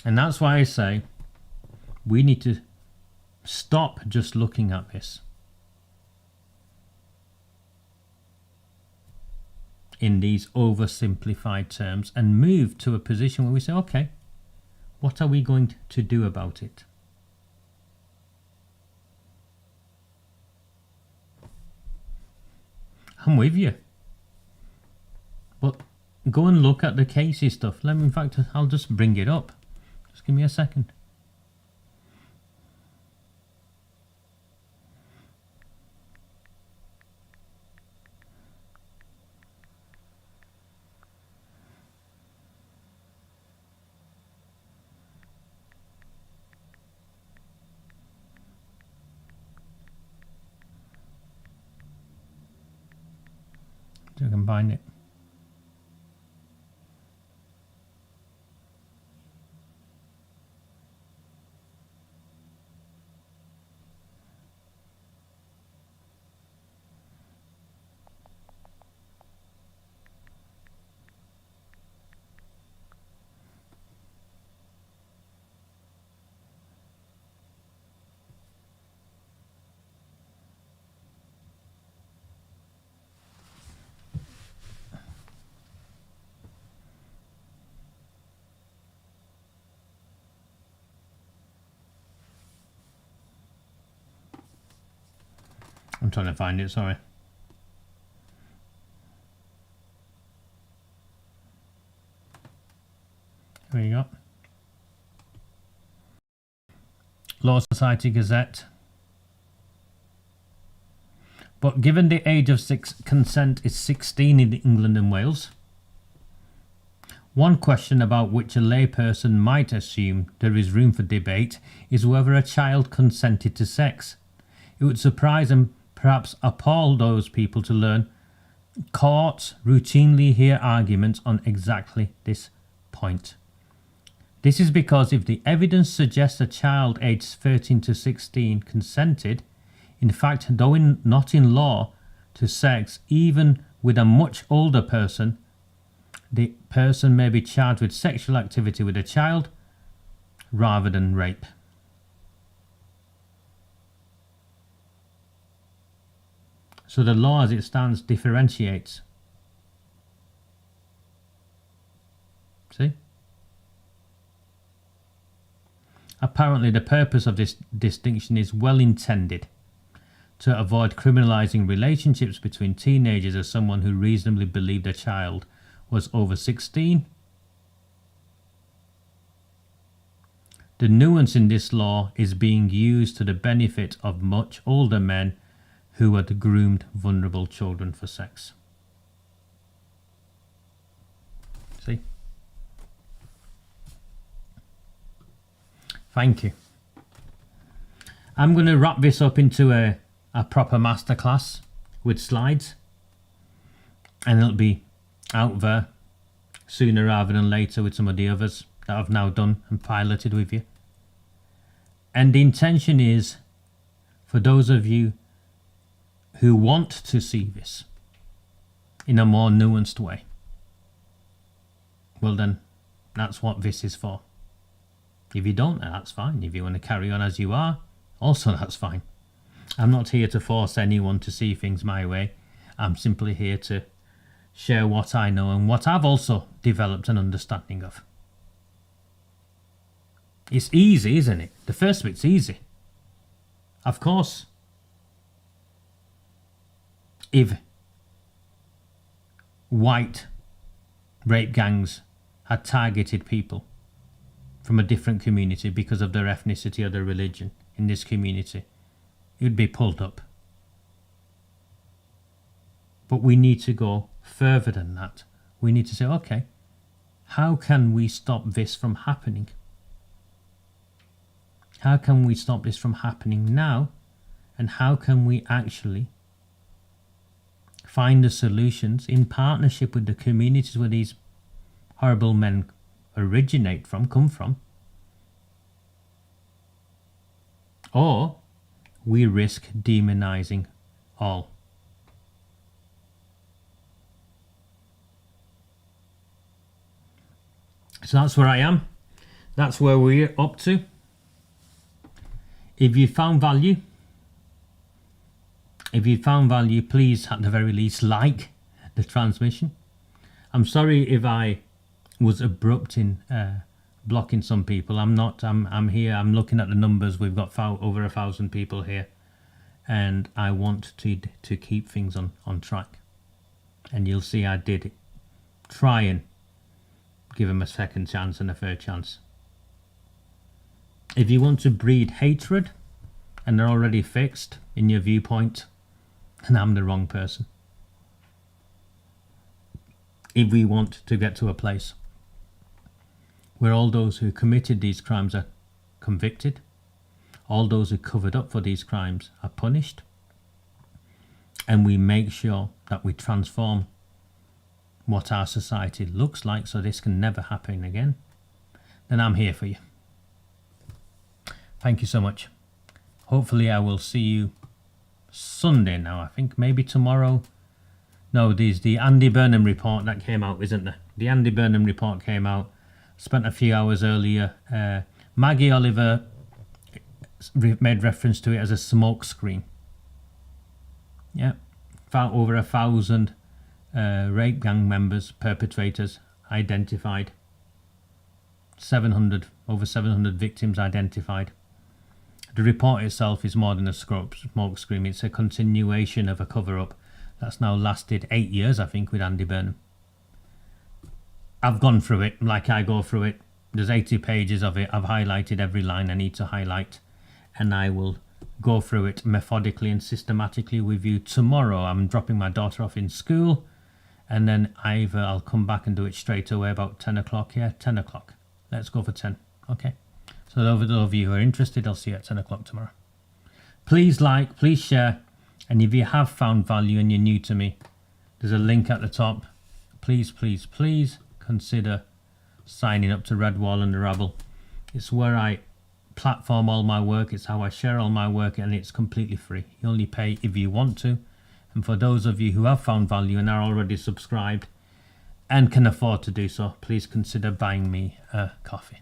And that's why I say we need to stop just looking at this in these oversimplified terms and move to a position where we say, okay, what are we going to do about it? I'm with you. But go and look at the Casey stuff. In fact, I'll just bring it up. Just give me a second. So I can find it. I'm trying to find it, sorry. Here you go. Law Society Gazette. But given the age of consent is 16 in England and Wales, one question about which a layperson might assume there is room for debate is whether a child consented to sex. It would surprise and perhaps appall those people to learn courts routinely hear arguments on exactly this point. This is because if the evidence suggests a child aged 13 to 16 consented, in fact, though not in law, to sex, even with a much older person, the person may be charged with sexual activity with a child rather than rape. So the law as it stands differentiates. See? Apparently the purpose of this distinction is well intended, to avoid criminalising relationships between teenagers as someone who reasonably believed a child was over 16. The nuance in this law is being used to the benefit of much older men who had groomed vulnerable children for sex. See? Thank you. I'm going to wrap this up into a proper masterclass with slides, and it'll be out there sooner rather than later with some of the others that I've now done and piloted with you. And the intention is for those of you who want to see this in a more nuanced way, well then that's what this is for. If you don't, that's fine. If you want to carry on as you are, also that's fine. I'm not here to force anyone to see things my way. I'm simply here to share what I know and what I've also developed an understanding of. It's easy, isn't it? The first bit's easy. Of course, if white rape gangs had targeted people from a different community because of their ethnicity or their religion in this community, it would be pulled up. But we need to go further than that. We need to say, okay, how can we stop this from happening? How can we stop this from happening now? And how can we actually find the solutions in partnership with the communities where these horrible men originate from, come from? Or we risk demonizing all. So that's where I am. That's where we're up to. If you found value, please at the very least like the transmission. I'm sorry if I was abrupt in blocking some people. I'm not. I'm here. I'm looking at the numbers. We've got over 1,000 people here, and I want to keep things on track. And you'll see I did try and give them a second chance and a third chance. If you want to breed hatred and they're already fixed in your viewpoint, then I'm the wrong person. If we want to get to a place where all those who committed these crimes are convicted, all those who covered up for these crimes are punished, and we make sure that we transform what our society looks like so this can never happen again, then I'm here for you. Thank you so much. Hopefully I will see you Sunday now. I think maybe tomorrow. No, there's the Andy Burnham report that came out, isn't there? The Andy Burnham report came out. Spent a few hours earlier. Maggie Oliver made reference to it as a smoke screen. Yeah, found over 1,000 rape gang members, perpetrators identified. Over 700 victims identified. The report itself is more than a smoke screen. It's a continuation of a cover-up that's now lasted 8 years, I think, with Andy Burnham. I've gone through it like I go through it. There's 80 pages of it. I've highlighted every line I need to highlight, and I will go through it methodically and systematically with you tomorrow. I'm dropping my daughter off in school, and then either I'll come back and do it straight away about 10 o'clock. Yeah, 10 o'clock. Let's go for 10. Okay. So those of you who are interested, I'll see you at 10 o'clock tomorrow. Please like, please share, and if you have found value and you're new to me, there's a link at the top. Please, please, please consider signing up to Redwall and the Rabble. It's where I platform all my work. It's how I share all my work, and it's completely free. You only pay if you want to. And for those of you who have found value and are already subscribed and can afford to do so, please consider buying me a coffee.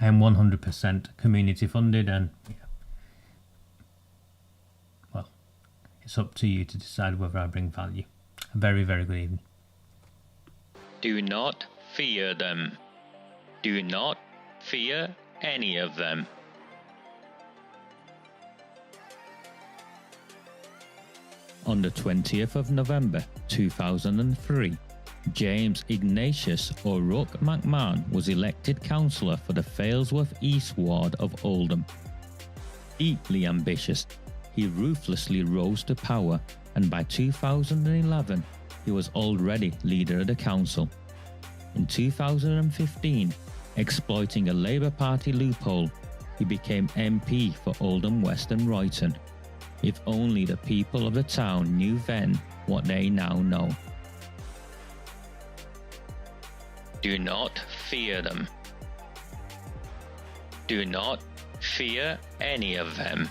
I am 100% community funded, and yeah, well, it's up to you to decide whether I bring value. A very, very good evening. Do not fear them. Do not fear any of them. On the 20th of November 2003, James Ignatius O'Rourke McMahon was elected councillor for the Failsworth East Ward of Oldham. Deeply ambitious, he ruthlessly rose to power, and by 2011 he was already leader of the council. In 2015, exploiting a Labour Party loophole, he became MP for Oldham West and Royton. If only the people of the town knew then what they now know. Do not fear them. Do not fear any of them.